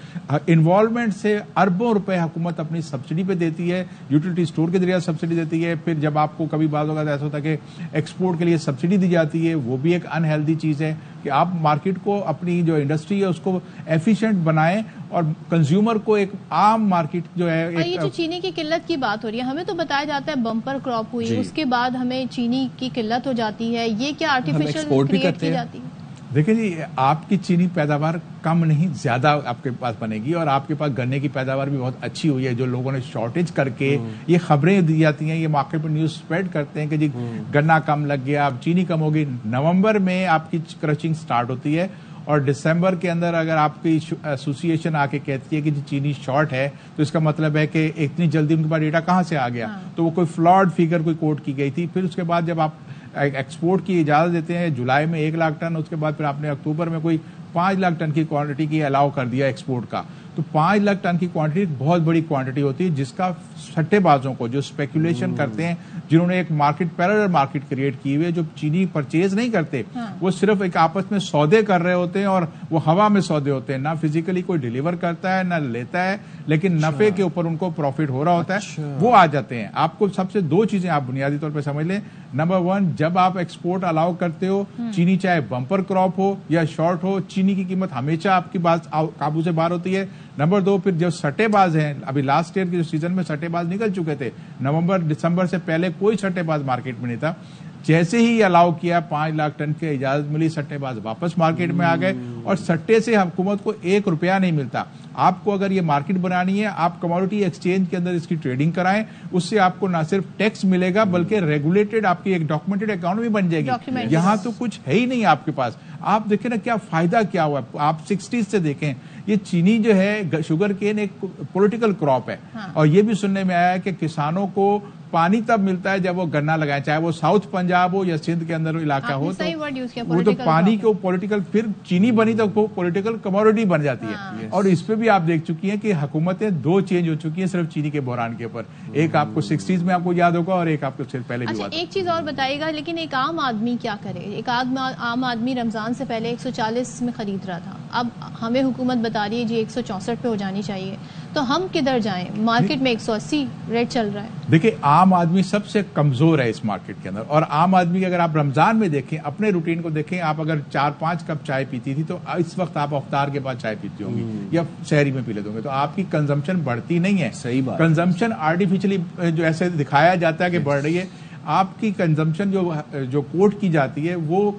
انوالومنٹ سے اربوں روپے حکومت اپنی سبسڈی پہ دیتی ہے, یوٹیلٹی اسٹور کے ذریعے سبسڈی دیتی ہے. پھر جب آپ کو کبھی بعض ہوگا ایسا ہوتا ہے کہ ایکسپورٹ کے لیے سبسڈی دی جاتی ہے, وہ بھی ایک انہیلدی چیز ہے کہ آپ مارکیٹ کو, اپنی جو انڈسٹری ہے اس کو ایفیشینٹ بنائیں اور کنزیومر کو ایک عام مارکیٹ جو ہے. یہ جو چینی کی قلت کی بات ہو رہی ہے, ہمیں تو بتایا جاتا ہے بمپر کراپ ہوئی, اس کے بعد ہمیں چینی کی قلت ہو جاتی ہے, یہ کیا آرٹیفیشل کریٹ کی جاتی ہے؟ دیکھیں جی, آپ کی چینی پیداوار کم نہیں زیادہ آپ کے پاس بنے گی, اور آپ کے پاس گنے کی پیداوار بھی بہت اچھی ہوئی ہے. جو لوگوں نے شارٹیج کر کے یہ خبریں دی جاتی ہیں, یہ مارکیٹ پر نیوز اسپریڈ کرتے ہیں کہ جی گنا کم لگ گیا, اب چینی کم ہوگی. نومبر میں آپ کی کرشنگ سٹارٹ ہوتی ہے, اور دسمبر کے اندر اگر آپ کی ایسوسیشن آ کے کہتی ہے کہ جی چینی شارٹ ہے, تو اس کا مطلب ہے کہ اتنی جلدی ان کے پاس ڈیٹا کہاں سے آ گیا. تو وہ کوئی فلاڈ فیگر کوئی کوٹ کی گئی تھی. پھر اس کے بعد جب آپ ایکسپورٹ کی اجازت دیتے ہیں جولائی میں 1 لاکھ ٹن, اس کے بعد پھر آپ نے اکتوبر میں کوئی 5 لاکھ ٹن کی کوانٹٹی کی الاؤ کر دیا ایکسپورٹ کا. تو 5 لاکھ ٹن کی کوانٹٹی بہت بڑی کوانٹٹی ہوتی ہے, جس کا سٹے بازوں کو, جو اسپیکولیشن کرتے ہیں, جنہوں نے ایک مارکیٹ پیرلل مارکیٹ کریٹ کی ہوئی ہے, جو چینی پرچیز نہیں کرتے, وہ صرف ایک آپس میں سودے کر رہے ہوتے ہیں, اور وہ ہوا میں سودے ہوتے ہیں, نہ فزیکلی کوئی ڈیلیور کرتا ہے نہ لیتا ہے, لیکن نفے کے اوپر ان کو پروفٹ ہو رہا ہوتا ہے, وہ آ جاتے ہیں. آپ کو سب سے 2 چیزیں آپ بنیادی طور پہ سمجھ لیں. نمبر 1, جب آپ ایکسپورٹ الاؤ کرتے ہو چینی, چاہے بمپر کراپ ہو یا شارٹ ہو, چینی کی قیمت ہمیشہ آپ کی بات قابو سے باہر ہوتی ہے. نمبر 2, پھر جو سٹے باز ہیں, ابھی لاسٹ ایئر کے جو سیزن میں سٹے باز نکل چکے تھے, نومبر دسمبر سے پہلے کوئی سٹے باز مارکیٹ میں نہیں تھا. جیسے ہی الاؤ کیا 5 لاکھ ٹن کی اجازت ملی, سٹے باز واپس مارکیٹ میں آ گئے, اور سٹے سے حکومت کو 1 روپیہ نہیں ملتا. آپ کو اگر یہ مارکیٹ بنانی ہے, آپ کموڈٹی ایکسچینج کے اندر اس کی ٹریڈنگ کرائیں, اس سے آپ کو نہ صرف ٹیکس ملے گا بلکہ ریگولیٹڈ آپ کی ایک ڈاکومنٹڈ اکانومی بن جائے گی. یہاں تو کچھ ہے ہی نہیں آپ کے پاس. آپ دیکھیں نا کیا فائدہ کیا ہوا. آپ 60s سے دیکھیں, یہ چینی جو ہے, شوگر کین ایک پولیٹیکل کراپ ہے, اور یہ بھی سننے میں آیا کہ کسانوں کو پانی تب ملتا ہے جب وہ گنا لگائیں, چاہے وہ ساؤتھ پنجاب ہو یا سندھ کے اندر علاقہ ہو, تو وہ تو پانی کو پولیٹیکل, پھر چینی بنی تو وہ پولیٹیکل کموڈٹی بن جاتی ہے. اور اس پہ بھی آپ دیکھ چکی ہیں کہ حکومتیں 2 چینج ہو چکی ہیں صرف چینی کے بحران کے اوپر. ایک آپ کو 60s میں آپ کو یاد ہوگا, اور ایک آپ کو صرف پہلے بھی ہوا. ایک چیز اور بتائیے گا, لیکن ایک عام آدمی کیا کرے؟ ایک عام آدمی رمضان سے پہلے 140 میں خرید رہا تھا, اب ہمیں حکومت بتا رہی ہے جی 164 پہ ہو جانی چاہیے, تو ہم کدھر جائیں؟ مارکیٹ میں 180 ریٹ چل رہا ہے. دیکھیں, عام آدمی سب سے کمزور ہے اس مارکیٹ کے اندر, اور عام آدمی اگر آپ رمضان میں دیکھیں, اپنے روٹین کو دیکھیں, آپ اگر 4-5 کپ چائے پیتی تھی, تو اس وقت آپ افطار کے بعد چائے پیتی ہوں گی یا شہری میں پی لیتے ہوں گے, تو آپ کی کنزمپشن بڑھتی نہیں ہے. صحیح بات. کنزمپشن آرٹیفیشلی جو ایسے دکھایا جاتا ہے کہ بڑھ رہی ہے. آپ کی کنزمپشن جو کوٹ کی جاتی ہے وہ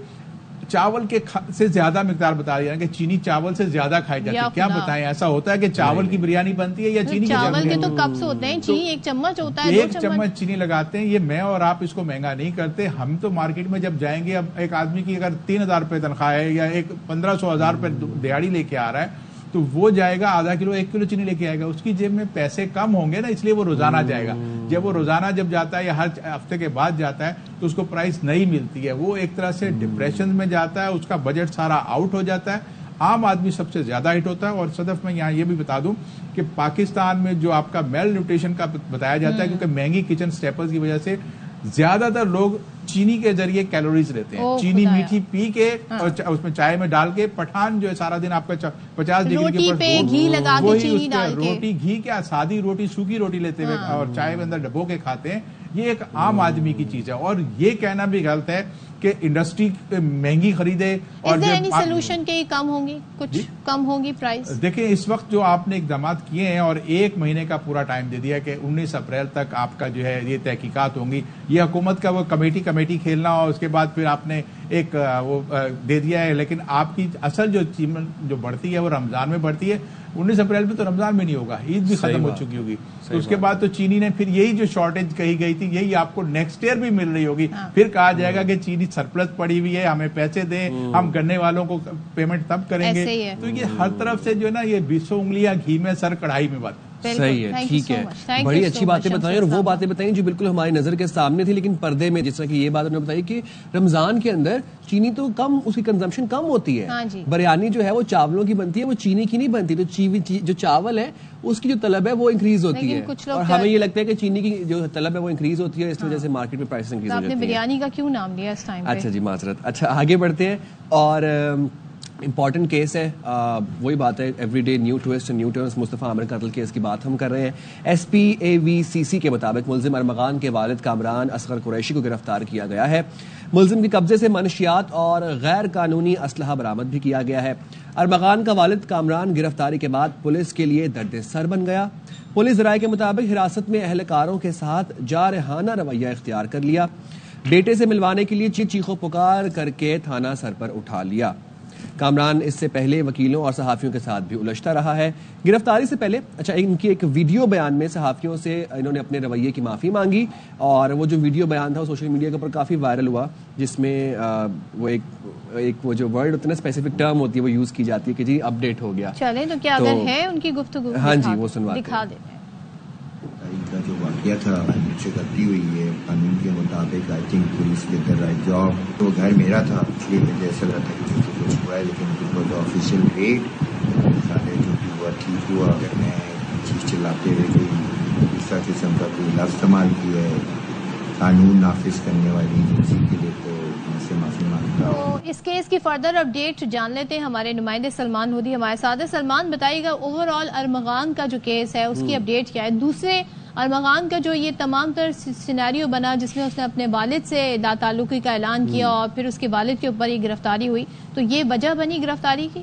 چاول کے سے زیادہ مقدار بتا رہی ہے کہ چینی چاول سے زیادہ کھائی جاتی ہے. کیا بتائیں, ایسا ہوتا ہے کہ چاول کی بریانی بنتی ہے یا چینی چاول کے تو کپس ہوتے ہیں, چینی 1 چمچ ہوتا ہے, 1 چمچ چینی لگاتے ہیں. یہ میں اور آپ اس کو مہنگا نہیں کرتے. ہم تو مارکیٹ میں جب جائیں گے, اب ایک آدمی کی اگر 3,000 روپے تنخواہ ہے یا 1,500-1,000 روپے دیہڑی لے کے آ رہا ہے, تو وہ جائے گا آدھا کلو 1 کلو چینی لے کے آئے گا. اس کی جیب میں پیسے کم ہوں گے نا, اس لیے وہ روزانہ جائے گا. جب وہ روزانہ جب جاتا ہے یا ہر ہفتے کے بعد جاتا ہے, تو اس کو پرائس نہیں ملتی ہے. وہ ایک طرح سے ڈپریشن میں جاتا ہے, اس کا بجٹ سارا آؤٹ ہو جاتا ہے. عام آدمی سب سے زیادہ ہٹ ہوتا ہے. اور صدف میں یہاں یہ بھی بتا دوں کہ پاکستان میں جو آپ کا میل نیوٹریشن کا بتایا جاتا ہے, کیونکہ مہنگی کچن سٹیپلز کی وجہ سے زیادہ تر لوگ چینی کے ذریعے کیلوریز لیتے ہیں. چینی میٹھی پی کے اور اس میں چائے میں ڈال کے, پٹھان جو ہے سارا دن آپ کا 50 ڈگری کے اوپر گھی لگا کے چینی ڈال کے, روٹی گھی کیا سادی روٹی, سوکھی روٹی لیتے ہوئے اور چائے کے اندر ڈبو کے کھاتے ہیں. یہ ایک عام آدمی کی چیز ہے. اور یہ کہنا بھی غلط ہے کہ انڈسٹری مہنگی خریدے. اور سولوشن کے کم ہوں گی, کچھ کم ہوگی پرائز؟ دیکھیں اس وقت جو آپ نے اقدامات کیے ہیں اور 1 مہینے کا پورا ٹائم دے دیا کہ 19 اپریل تک آپ کا جو ہے یہ تحقیقات ہوں گی. یہ حکومت کا وہ کمیٹی کھیلنا اور اس کے بعد پھر آپ نے ایک وہ دے دیا ہے. لیکن آپ کی اصل جو اچیومنٹ جو بڑھتی ہے وہ رمضان میں بڑھتی ہے. 19 اپریل میں تو رمضان میں نہیں ہوگا, عید بھی ختم ہو چکی ہوگی. تو اس کے بعد تو چینی نے پھر یہی جو شارٹیج کہی گئی تھی یہی آپ کو نیکسٹ ایئر بھی مل رہی ہوگی. پھر کہا جائے گا کہ چینی سرپلس پڑی ہوئی ہے, ہمیں پیسے دیں, ہم گنے والوں کو پیمنٹ تب کریں گے. تو یہ ہر طرف سے جو ہے نا یہ 20 انگلیاں گھی میں سر کڑھائی میں بات. صحیح ہے, ٹھیک ہے, بڑی اچھی باتیں بتائیں اور وہ باتیں بتائیں جو بالکل ہماری نظر کے سامنے تھی لیکن پردے میں. جس طرح کہ یہ بات انہوں نے بتائی کہ رمضان کے اندر چینی تو کم, اس کی کنزمپشن کم ہوتی ہے. بریانی جو ہے وہ چاولوں کی بنتی ہے, وہ چینی کی نہیں بنتی. تو جو چاول ہے اس کی جو طلب ہے وہ انکریز ہوتی ہے اور ہمیں یہ لگتا ہے کہ چینی کی جو طلب ہے وہ انکریز ہوتی ہے, اس وجہ سے مارکیٹ میں پرائس انکریز ہو جاتی ہے. آپ نے بریانی کا کیوں نام لیا اس ٹائم پہ؟ اچھا جی معذرت. اچھا آگے بڑھتے ہیں اور امپورٹنٹ کیس ہے, وہی بات ہے, every day new twist new turns. Mustafa Aamir قتل کیس کی بات ہم کر رہے ہیں. SPAVCC کے مطابق ملزم ارمغان کے والد کامران اصغر قریشی کو گرفتار کیا گیا ہے. ملزم کے قبضے سے منشیات اور غیر قانونی اسلحہ برآمد بھی کیا گیا ہے. ارمغان کا والد کامران گرفتاری کے بعد پولیس کے لیے درد سر بن گیا. پولیس ذرائع کے مطابق حراست میں اہلکاروں کے ساتھ جارحانہ رویہ اختیار کر لیا. بیٹے سے ملوانے کے لیے چیخو پکار کر کے تھانہ سر پر اٹھا لیا. کامران اس سے پہلے وکیلوں اور صحافیوں کے ساتھ بھی الجھتا رہا ہے. گرفتاری سے پہلے ان کی ایک ویڈیو بیان میں صحافیوں سے انہوں نے اپنے رویے کی معافی مانگی اور وہ جو ویڈیو بیان تھا وہ سوشل میڈیا کے اوپر کافی وائرل ہوا, جس میں وہ ایک وہ جو ورڈ ہوتا ہے نا, اسپیسیفک ٹرم ہوتی ہے, وہ یوز کی جاتی ہے کہ جی اپ ڈیٹ ہو گیا. چلیں تو کیا اگر ہے ان کی گفتگو, ہاں جی وہ سنواتے ہیں. دکھا دیتے ہیں. کا جو واقعہ تھا مجھ سے غلطی ہوئی ہے, قانون کے مطابق آئی تھنک پولیس دے کر رائٹ جاب. تو گھر میرا تھا اس لیے مجھے ایسا لگا تھا کہ کچھ ہوا ہے, لیکن آفیشیل ریٹ سارے جو بھی ہوا ٹھیک ہوا. اگر میں چیز چلاتے ہوئے کوئی دوسرا قسم کا کوئی لفظ استعمال کیا ہے قانون نافذ کرنے والی ایجنسی کے لیے تو میں سے معافی مانگتا ہوں. اس کیس کی فردر اپڈیٹ جان لیتے ہیں. ہمارے نمائندے سلمان لودھی ہمارے ساتھ ہیں. سلمان بتائیے گا اوور آل ارمغان کا جو کیس ہے اس کی اپڈیٹ کیا ہے؟ دوسرے ارمغان کا جو یہ تمام تر سینیریو بنا جس میں اس نے اپنے والد سے لا تعلقی کا اعلان کیا اور پھر اس کے والد کے اوپر یہ گرفتاری ہوئی, تو یہ وجہ بنی گرفتاری کی؟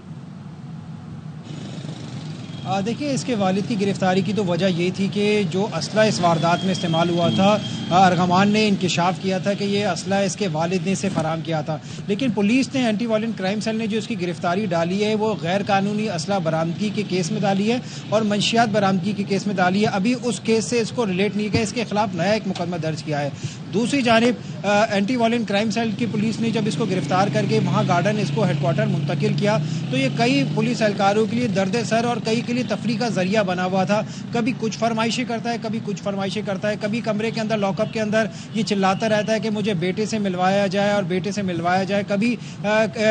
دیکھیے اس کے والد کی گرفتاری کی تو وجہ یہ تھی کہ جو اسلحہ اس واردات میں استعمال ہوا تھا, ارغمان نے انکشاف کیا تھا کہ یہ اسلحہ اس کے والد نے اسے فراہم کیا تھا. لیکن پولیس نے اینٹی وائلنٹ کرائم سیل نے جو اس کی گرفتاری ڈالی ہے وہ غیر قانونی اسلحہ برآمدگی کے کیس میں ڈالی ہے اور منشیات برآمدگی کے کیس میں ڈالی ہے. ابھی اس کیس سے اس کو ریلیٹ نہیں کیا, اس کے خلاف نیا ایک مقدمہ درج کیا ہے. دوسری جانب اینٹی وائلنٹ کرائم سیل کی پولیس نے جب اس کو گرفتار کر کے وہاں گارڈن اس کو ہیڈ کوارٹر منتقل کیا تو یہ کئی پولیس اہلکاروں کے لیے درد سر اور کئی کے لیے تفریح کا ذریعہ بنا ہوا تھا. کبھی کچھ فرمائشیں کرتا ہے, کبھی کچھ فرمائشیں کرتا ہے, کبھی کمرے کے اندر لاک اپ کے اندر یہ چلاتا رہتا ہے کہ مجھے بیٹے سے ملوایا جائے اور بیٹے سے ملوایا جائے, کبھی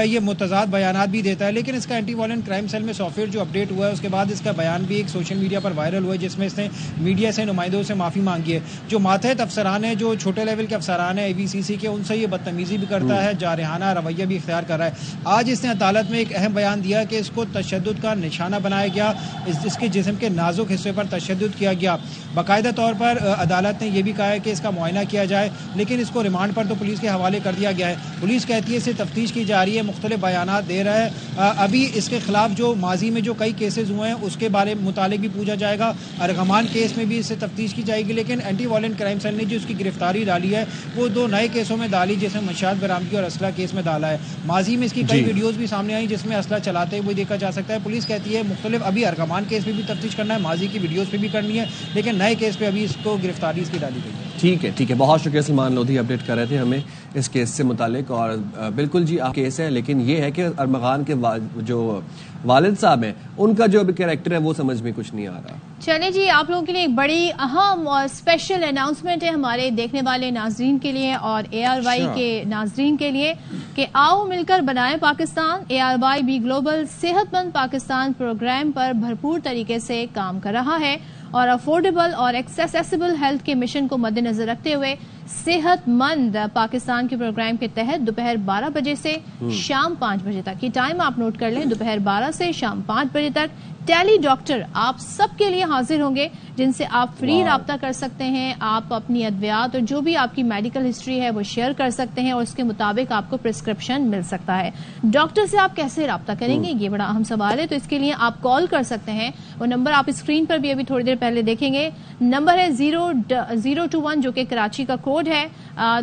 یہ متضاد بیانات بھی دیتا ہے. لیکن اس کا اینٹی وائلنٹ کرائم سیل میں سافٹ ویئر جو اپڈیٹ ہوا ہے اس کے بعد اس کا بیان بھی ایک سوشل میڈیا پر وائرل ہوا ہے جس میں اس نے میڈیا سے نمائندوں سے معافی مانگی ہے. جو ماتحت افسران ہیں, جو چھوٹے لیول کے افسران ہیں AVCC کے, ان سے یہ بدتمیزی بھی کرتا ہے, جارحانہ رویہ بھی اختیار کر رہا ہے. آج اس نے عدالت میں ایک اہم بیان دیا کہ اس کو تشدد کا نشانہ بنایا گیا, اس کے جسم کے نازک حصے پر تشدد کیا گیا. باقاعدہ طور پر عدالت نے یہ بھی کہا ہے کہ اس کا معائنہ کیا جائے, لیکن اس کو ریمانڈ پر تو پولیس کے حوالے کر دیا گیا ہے. پولیس کہتی ہے اسے تفتیش کی جا رہی ہے, مختلف بیانات دے رہا ہے. ابھی اس کے خلاف جو ماضی میں جو کئی کیسز ہوئے ہیں اس کے بارے متعلق بھی پوچھا جائے گا. ارغمان کیس میں بھی اس سے تفتیش کی جائے گی. لیکن اینٹی وائلنٹ کرائم سیل نے جو اس کی گرفتاری ڈالی ہے وہ 2 نئے کیسوں میں ڈالی, جیسے منشیات برآمدگی اور اسلحہ کیس میں ڈالا ہے. ماضی میں اس کی کئی ویڈیوز بھی سامنے آئی جس میں اسلحہ چلاتے ہوئے دیکھا جا سکتا ہے. پولیس کہتی ہے مختلف ابھی ارغمان کیس میں بھی تفتیش کرنا ہے, ماضی کی ویڈیوز پہ بھی کرنی ہے, لیکن نئے کیس پہ ابھی اس کو گرفتاری اس کی ڈالی گئی ہے. ٹھیک ہے, بہت شکریہ سلمان لودھی, اپڈیٹ کر رہے تھے ہمیں اس کیس سے متعلق. اور بالکل جی آپ کیس ہے, لیکن یہ ہے کہ ارمغان کے جو والد صاحب ہیں ان کا جو ابھی کریکٹر ہے وہ سمجھ میں کچھ نہیں آ رہا. چلیں جی, آپ لوگوں کے لیے ایک بڑی اہم اور اسپیشل اناؤنسمنٹ ہے ہمارے دیکھنے والے ناظرین کے لیے اور ARY کے ناظرین کے لیے کہ آؤ مل کر بنائیں پاکستان. ARY بھی گلوبل صحت مند پاکستان پروگرام پر بھرپور طریقے سے کام کر رہا ہے اور افورڈیبل اور ایکسیسیبل ہیلتھ کے مشن کو مد نظر رکھتے ہوئے صحت مند پاکستان کے پروگرام کے تحت دوپہر 12 بجے سے شام 5 بجے تک, یہ ٹائم آپ نوٹ کر لیں, دوپہر 12 سے شام 5 بجے تک ٹیلی ڈاکٹر آپ سب کے لیے حاضر ہوں گے، جن سے آپ فری رابطہ کر سکتے ہیں. آپ اپنی ادویات اور جو بھی آپ کی میڈیکل ہسٹری ہے وہ شیئر کر سکتے ہیں اور اس کے مطابق آپ کو پرسکرپشن مل سکتا ہے. ڈاکٹر سے آپ کیسے رابطہ کریں گے، یہ بڑا اہم سوال ہے. تو اس کے لیے آپ کال کر سکتے ہیں. وہ نمبر آپ اسکرین پر بھی ابھی تھوڑی دیر پہلے دیکھیں گے. نمبر ہے 021 جو کہ کراچی کا کوڈ ہے.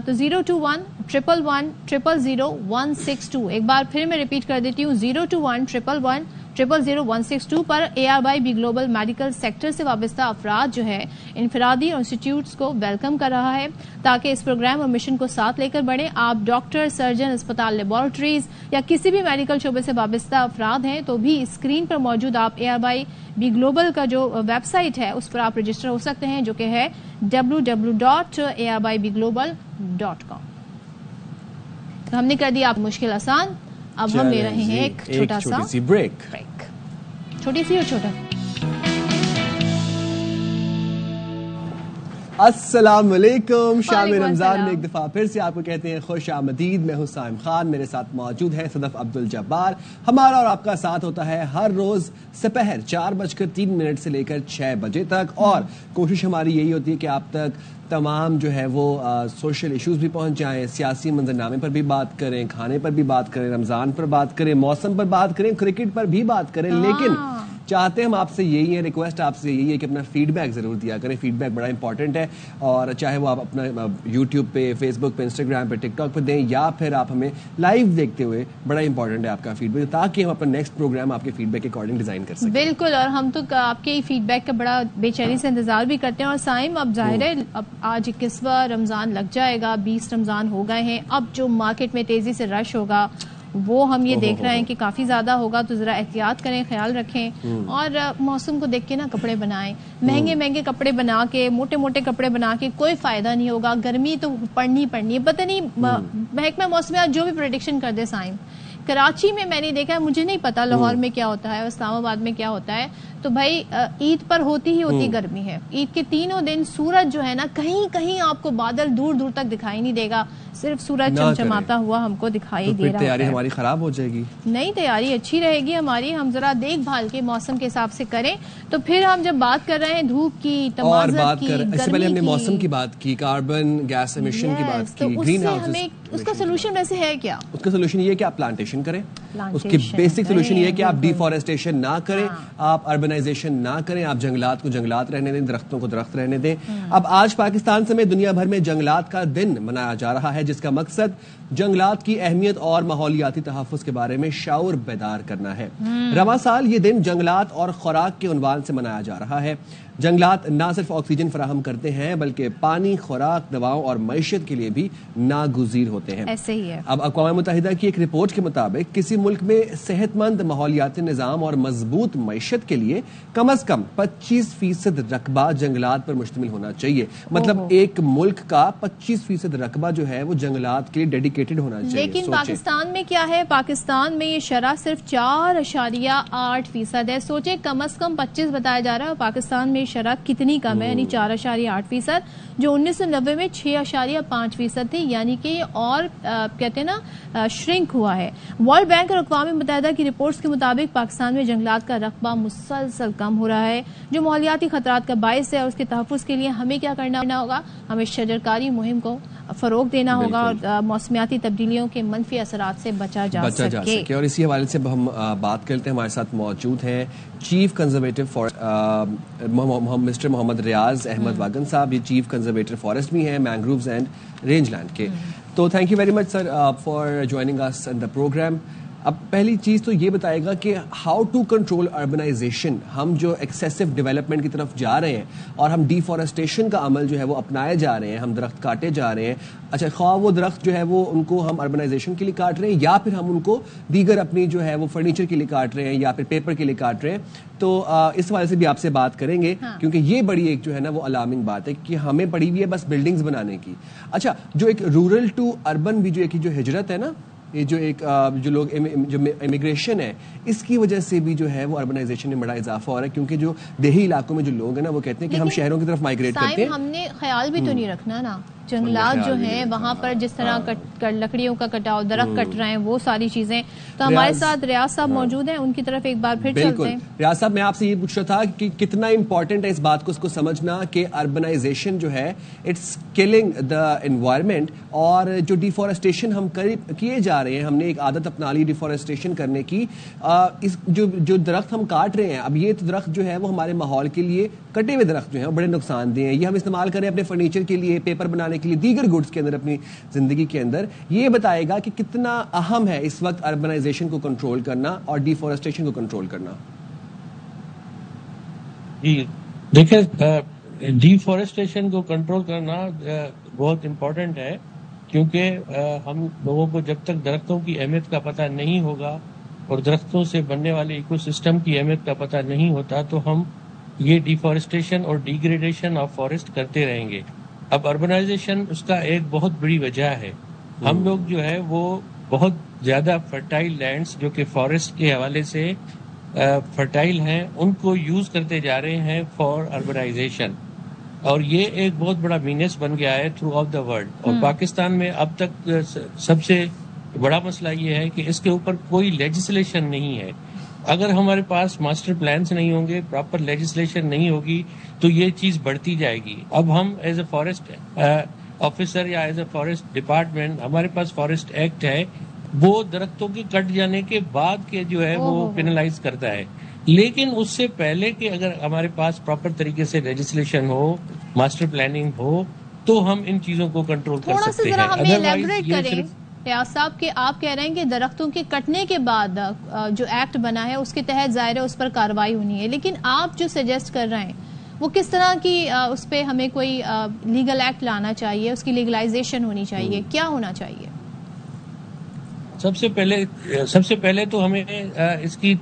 تو 021-111-000-162. ایک بار پھر میں ریپیٹ کر دیتی ہوں، 021-111-000-162 پر ARY گلوبل میڈیکل سیکٹر سے وابستہ افراد جو ہے انفرادی اور انسٹیٹیوٹس کو ویلکم کر رہا ہے تاکہ اس پروگرام اور مشن کو ساتھ لے کر بڑھیں. آپ ڈاکٹر، سرجن، اسپتال، لیبارٹریز یا کسی بھی میڈیکل شعبے سے وابستہ افراد ہیں تو بھی اسکرین پر موجود آپ ARY گلوبل کا جو ویب سائٹ ہے اس پر آپ رجسٹر ہو سکتے ہیں، جو کہ ہے www.arbyglobal.com. ہم نے کر دیا آپ مشکل آسان. اب ہم لے رہے ہیں ایک چھوٹا سا بریک. چھوٹی سی اور چھوٹا. السلام علیکم. شام رمضان میں ایک دفعہ پھر سے آپ کو کہتے ہیں خوش آمدید. میں حسام خان، میرے ساتھ موجود ہے صدف عبدالجبار. ہمارا اور آپ کا ساتھ ہوتا ہے ہر روز سپہر 4:03 سے لے کر 6 بجے تک، اور کوشش ہماری یہی ہوتی ہے کہ آپ تک تمام جو ہے وہ سوشل ایشوز بھی پہنچ جائیں. سیاسی منظرنامے پر بھی بات کریں، کھانے پر بھی بات کریں، رمضان پر بات کریں، موسم پر بات کریں، کرکٹ پر بھی بات کریں. لیکن چاہتے ہم آپ سے یہی ہے، ریکویسٹ آپ سے یہی ہے کہ اپنا فیڈ بیک ضرور دیا کریں. فیڈ بیک بڑا امپورٹنٹ ہے، اور چاہے وہ آپ اپنا یوٹیوب پہ، فیس بک پہ، انسٹاگرام پہ، ٹک ٹاک پہ دیں، یا پھر آپ ہمیں لائیو دیکھتے ہوئے. بڑا امپورٹنٹ ہے آپ کا فیڈ بیک، تاکہ ہم اپنا نیکسٹ پروگرام آپ کے فیڈ بیک کے اکارڈنگ ڈیزائن کر سکیں. بالکل، اور ہم تو آپ کے فیڈ بیک کا بڑا بے چینی سے انتظار بھی کرتے ہیں. اور سائم اب ظاہر ہے اب آج 21واں رمضان لگ جائے گا، 20 رمضان ہو گئے ہیں. اب جو مارکیٹ میں تیزی سے رش ہوگا وہ ہم یہ دیکھ رہے ہیں کہ کافی زیادہ ہوگا. تو ذرا احتیاط کریں، خیال رکھیں، اور موسم کو دیکھ کے نا کپڑے بنائیں. مہنگے کپڑے بنا کے، موٹے کپڑے بنا کے کوئی فائدہ نہیں ہوگا. گرمی تو پڑنی ہے. پتہ نہیں محکمہ موسمیات جو بھی پریڈکشن کر دے سائن. کراچی میں نے دیکھا ہے، مجھے نہیں پتا لاہور میں کیا ہوتا ہے، اسلام آباد میں کیا ہوتا ہے. تو بھائی عید پر ہوتی گرمی ہے. عید کے تینوں دن سورج جو ہے نا کہیں آپ کو بادل دور تک دکھائی نہیں دے گا، صرف سورج چمچماتا ہوا ہم کو دکھائی دے رہا ہے. تیاری ہماری خراب ہو جائے گی. نہیں، تیاری اچھی رہے گی ہماری. ہم ذرا دیکھ بھال کے موسم کے حساب سے کریں. تو پھر ہم جب بات کر رہے ہیں دھوپ کی، تمازت کی، اس سے پہلے ہم نے موسم کی بات کی، کاربن گیس ایمیشن کی بات کی، گرین ہاؤس. اس کا سولوشن ویسے ہے کیا؟ اس کا سولوشن یہ ہے کہ آپ پلانٹیشن کریں. اس کی بیسک سولوشن یہ ہے کہ آپ ڈیفارسٹیشن نہ کریں، آپ اربنائزیشن نہ کریں، آپ جنگلات کو جنگلات رہنے دیں، درختوں کو درخت رہنے دیں. اب آج پاکستان سمیت دنیا بھر میں جنگلات کا دن منایا جا رہا ہے، جس کا مقصد جنگلات کی اہمیت اور ماحولیاتی تحفظ کے بارے میں شعور بیدار کرنا ہے. رواں سال یہ دن جنگلات اور خوراک کے عنوان سے منایا جا رہا ہے. جنگلات نہ صرف آکسیجن فراہم کرتے ہیں بلکہ پانی، خوراک، دواؤں اور معیشت کے لیے بھی ناگزیر ہوتے ہیں. ایسے ہی ہے. اب اقوام متحدہ کی ایک رپورٹ کے مطابق کسی ملک میں صحت مند ماحولیاتی نظام اور مضبوط معیشت کے لیے کم از کم 25% رقبہ جنگلات پر مشتمل ہونا چاہیے. مطلب ایک ملک کا 25% رقبہ جو ہے وہ جنگلات کے لیے ڈیڈیکیٹڈ ہونا چاہیے. لیکن پاکستان میں کیا ہے؟ پاکستان میں یہ شرح صرف 4.8% ہے. سوچے کم از کم 25 بتایا جا رہا ہے، اور پاکستان میں شرح کتنی کم ہے، یعنی 4.8%، جو 1990 میں 6.5% تھی. یعنی کہ یہ اور کہتے ہیں نا شرنک ہوا ہے. ورلڈ بینک اور اقوام متحدہ کی رپورٹس کے مطابق پاکستان میں جنگلات کا رقبہ مسلسل کم ہو رہا ہے، جو ماحولیاتی خطرات کا باعث ہے. اور اس کے تحفظ کے لیے ہمیں کیا کرنا ہوگا؟ ہمیں شجرکاری مہم کو فروغ دینا ہوگا اور موسمیاتی تبدیلیوں کے منفی اثرات سے بچا جا سکے. اور اسی حوالے سے ہم بات کرتے ہیں. ہمارے ساتھ موجود ہیں چیف کنزرویٹو مسٹر محمد ریاض احمد واگن صاحب. یہ چیف کنزرویٹر فارسٹ بھی ہیں مینگرووز اینڈ رینج لینڈ کے. تو thank you very much sir for joining اس ان دا پروگرام. اب پہلی چیز تو یہ بتائے گا کہ ہاؤ ٹو کنٹرول اربنائزیشن. ہم جو ایکسیسو ڈیولپمنٹ کی طرف جا رہے ہیں اور ہم ڈیفارسٹیشن کا عمل جو ہے وہ اپنائے جا رہے ہیں، ہم درخت کاٹے جا رہے ہیں. اچھا، خواہ وہ درخت جو ہے وہ ان کو ہم اربنائزیشن کے لیے کاٹ رہے ہیں یا پھر ہم ان کو دیگر اپنی جو ہے وہ فرنیچر کے لیے کاٹ رہے ہیں یا پھر پیپر کے لیے کاٹ رہے ہیں. تو اس حوالے سے بھی آپ سے بات کریں گے کیونکہ یہ بڑی ایک جو ہے نا وہ الارمنگ بات ہے کہ ہمیں پڑی ہوئی ہے بس بلڈنگز بنانے کی. اچھا، جو ایک رورل ٹو اربن بھی جو ایک جو ہجرت ہے نا، یہ جو ایک جو لوگ جو امیگریشن ہے، اس کی وجہ سے بھی جو ہے وہ اربنائزیشن میں بڑا اضافہ ہو رہا ہے. کیونکہ جو دیہی علاقوں میں جو لوگ ہیں نا وہ کہتے ہیں کہ ہم شہروں کی طرف مائگریٹ کرتے ہیں. ہم نے خیال بھی تو نہیں رکھنا نا جنگلات جو ہیں وہاں پر جس طرح لکڑیوں کا کٹاؤ، درخت کٹ رہے ہیں، وہ ساری چیزیں. تو ہمارے ساتھ ریاض صاحب موجود ہیں، ان کی طرف ایک بار پھر چلتے ہیں. ریاض صاحب، میں آپ سے یہ پوچھ رہا تھا کہ کتنا امپورٹنٹ ہے اس بات کو اس کو سمجھنا کہ اربنائزیشن جو ہے اٹس کلنگ دا انوائرمنٹ، اور جو ڈیفارسٹیشن ہم کیے جا رہے ہیں، ہم نے ایک عادت اپنا لی ڈیفارسٹیشن کرنے کی. جو درخت ہم کاٹ رہے ہیں اب، یہ درخت جو ہے وہ ہمارے ماحول کے لیے، کٹے ہوئے درخت جو ہیں وہ بڑے نقصان دہ ہیں. یہ ہم استعمال کریں اپنے فرنیچر کے لیے، پیپر بنانے کے لیے، دیگر گڈس کے اندر اپنی زندگی کے اندر. یہ بتائے گا کہ کتنا اہم ہے اس وقت اربنائزیشن کو کنٹرول کرنا اور ڈیفارسٹیشن کو کنٹرول کرنا. جی دیکھیں، ڈیفارسٹیشن کو کنٹرول کرنا بہت امپورٹنٹ ہے، کیونکہ ہم لوگوں کو جب تک درختوں کی اہمیت کا پتہ نہیں ہوگا اور درختوں سے بننے والے ایکو سسٹم کی اہمیت کا پتہ نہیں ہوتا تو ہم یہ ڈیفارسٹیشن اور ڈیگریڈیشن آف فارسٹ کرتے رہیں گے. اب اربنائزیشن اس کا ایک بہت بڑی وجہ ہے. ہم لوگ جو ہے وہ بہت زیادہ فرٹائل لینڈز جو کہ فارسٹ کے حوالے سے فرٹائل ہیں، ان کو یوز کرتے جا رہے ہیں فار اربنائزیشن، اور یہ ایک بہت بڑا مینس بن گیا ہے تھرو آؤٹ دا ورلڈ. اور پاکستان میں اب تک سب سے بڑا مسئلہ یہ ہے کہ اس کے اوپر کوئی لیجسلیشن نہیں ہے. اگر ہمارے پاس ماسٹر پلانز نہیں ہوں گے، پراپر لیجسلیشن نہیں ہوگی، تو یہ چیز بڑھتی جائے گی. اب ہم ایز اے فارسٹ آفیسر یا ایز اے فارسٹ ڈپارٹمنٹ، ہمارے پاس فارسٹ ایکٹ ہے، وہ درختوں کے کٹ جانے کے بعد کے جو ہے وہ پینلائز کرتا ہے. لیکن اس سے پہلے کہ اگر ہمارے پاس پراپر طریقے سے لیجسلیشن ہو، ماسٹر پلاننگ ہو، تو ہم ان چیزوں کو کنٹرول کر سکتے ہیں. ہمیں ایلیبوریٹ کریں ریاض صاحب کہ آپ کہہ رہے ہیں کہ درختوں کے کٹنے کے بعد جو ایکٹ بنا ہے اس کے تحت ظاہر ہے اس پر کارروائی ہونی ہے، لیکن آپ جو سجیسٹ کر رہے ہیں وہ کس طرح کی اس پہ ہمیں کوئی لیگل ایکٹ لانا چاہیے، اس کی لیگلائزیشن ہونی چاہیے، کیا ہونا چاہیے؟ سب سے پہلے تو ہمیں اس کی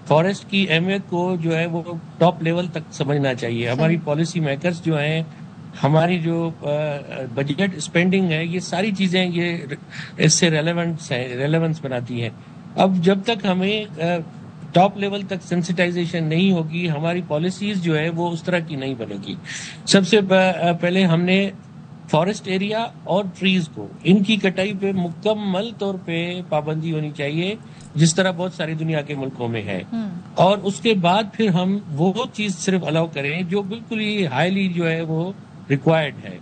فارسٹ کی اہمیت کو جو ہے وہ ٹاپ لیول تک سمجھنا چاہیے. ہماری پالیسی میکرز جو ہیں، ہماری جو بجٹ اسپینڈنگ ہے، یہ ساری چیزیں یہ اس سے ریلیونس بناتی ہیں. اب جب تک ہمیں ٹاپ لیول تک سینسٹائزیشن نہیں ہوگی، ہماری پالیسیز جو ہے وہ اس طرح کی نہیں بنے گی. سب سے پہلے ہم نے فارسٹ ایریا اور ٹریز کو، ان کی کٹائی پہ مکمل طور پہ پابندی ہونی چاہیے، جس طرح بہت ساری دنیا کے ملکوں میں ہے. اور اس کے بعد پھر ہم وہ چیز صرف الاؤ کریں جو بالکل ہی ہائیلی جو ہے وہ ریکوائرڈ ہے،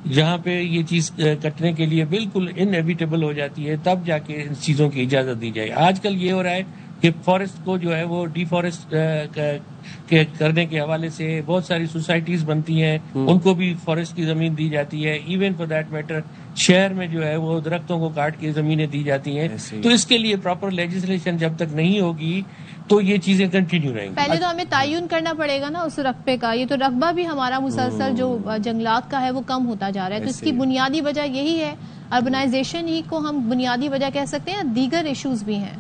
جہاں پہ یہ چیز کٹنے کے لیے بالکل انایویٹیبل ہو جاتی ہے، تب جا کے ان چیزوں کی اجازت دی جائے. آج کل یہ ہو رہا ہے کہ فارسٹ کو جو ہے وہ ڈیفارسٹ کرنے کے حوالے سے بہت ساری سوسائٹیز بنتی ہیں، ان کو بھی فارسٹ کی زمین دی جاتی ہے. ایون فار دیٹ میٹر شہر میں جو ہے وہ درختوں کو کاٹ کے زمینیں دی جاتی ہیں. تو اس کے لیے پراپر لیجسلیشن جب تک نہیں ہوگی تو یہ چیزیں کنٹینیو رہیں گی. پہلے تو ہمیں تعین کرنا پڑے گا نا اس رقبے کا. یہ تو رقبہ بھی ہمارا مسلسل جو جنگلات کا ہے وہ کم ہوتا جا رہا ہے. تو اس کی بنیادی وجہ یہی ہے، اربنائزیشن ہی کو ہم بنیادی وجہ کہہ سکتے ہیں، دیگر ایشوز بھی ہیں.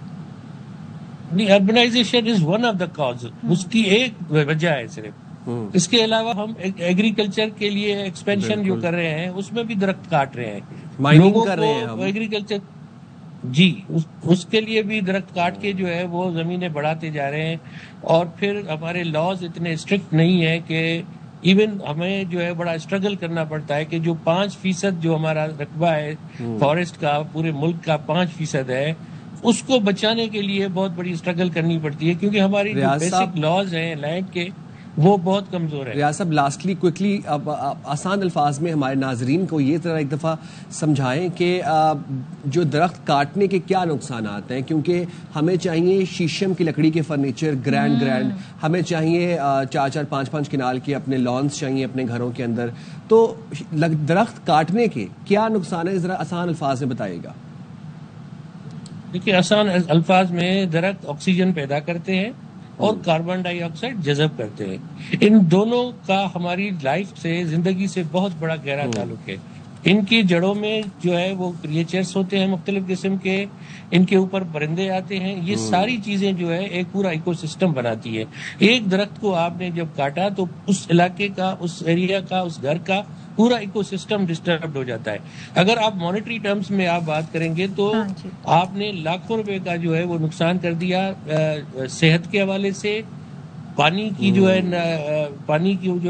Urbanisation is one of the cause, اس کی ایک وجہ ہے صرف. اس کے علاوہ ہم ایگریکلچر کے لیے ایکسپینشن جو کر رہے ہیں اس میں بھی درخت کاٹ رہے ہیں، مائننگ کر رہے ہیں. ایگریکلچر جی اس کے لیے بھی درخت کاٹ کے جو ہے وہ زمینیں بڑھاتے جا رہے ہیں. اور پھر ہمارے لاز اتنے اسٹرکٹ نہیں ہیں کہ ایون ہمیں جو ہے بڑا اسٹرگل کرنا پڑتا ہے کہ جو 5% جو ہمارا رقبہ ہے فارسٹ کا، پورے ملک کا 5% ہے، اس کو بچانے کے لیے بہت بڑی اسٹرگل کرنی پڑتی ہے، کیونکہ ہماری جو بیسک لاز ہیں لینڈ کے وہ بہت کمزور ہے. ریاض صاحب، لاسٹلی کوئکلی آسان الفاظ میں ہمارے ناظرین کو یہ طرح ایک دفعہ سمجھائیں کہ جو درخت کاٹنے کے کیا نقصانات ہیں، کیونکہ ہمیں چاہیے شیشم کی لکڑی کے فرنیچر گرینڈ ہمیں چاہیے 4-4 5-5 کنال کے اپنے لانس چاہیے اپنے گھروں کے اندر. تو درخت کاٹنے کے کیا نقصان ہے، ذرا آسان الفاظ میں بتائیے گا. دیکھیے، آسان الفاظ میں درخت آکسیجن پیدا کرتے ہیں اور کاربن ڈائی آکسائڈ جذب کرتے ہیں. ان دونوں کا ہماری لائف سے، زندگی سے بہت بڑا گہرا تعلق ہے. ان کی جڑوں میں جو ہے وہ کریچرز ہوتے ہیں مختلف قسم کے، ان کے اوپر پرندے آتے ہیں. یہ ساری چیزیں جو ہے ایک پورا ایکو سسٹم بناتی ہے. ایک درخت کو آپ نے جب کاٹا تو اس علاقے کا، اس ایریا کا، اس گھر کا پورا ایکو سسٹم ڈسٹربڈ ہو جاتا ہے. اگر آپ مانیٹری ٹرمز میں آپ بات کریں گے تو آپ نے لاکھوں روپے کا جو ہے وہ نقصان کر دیا صحت کے حوالے سے، پانی کی جو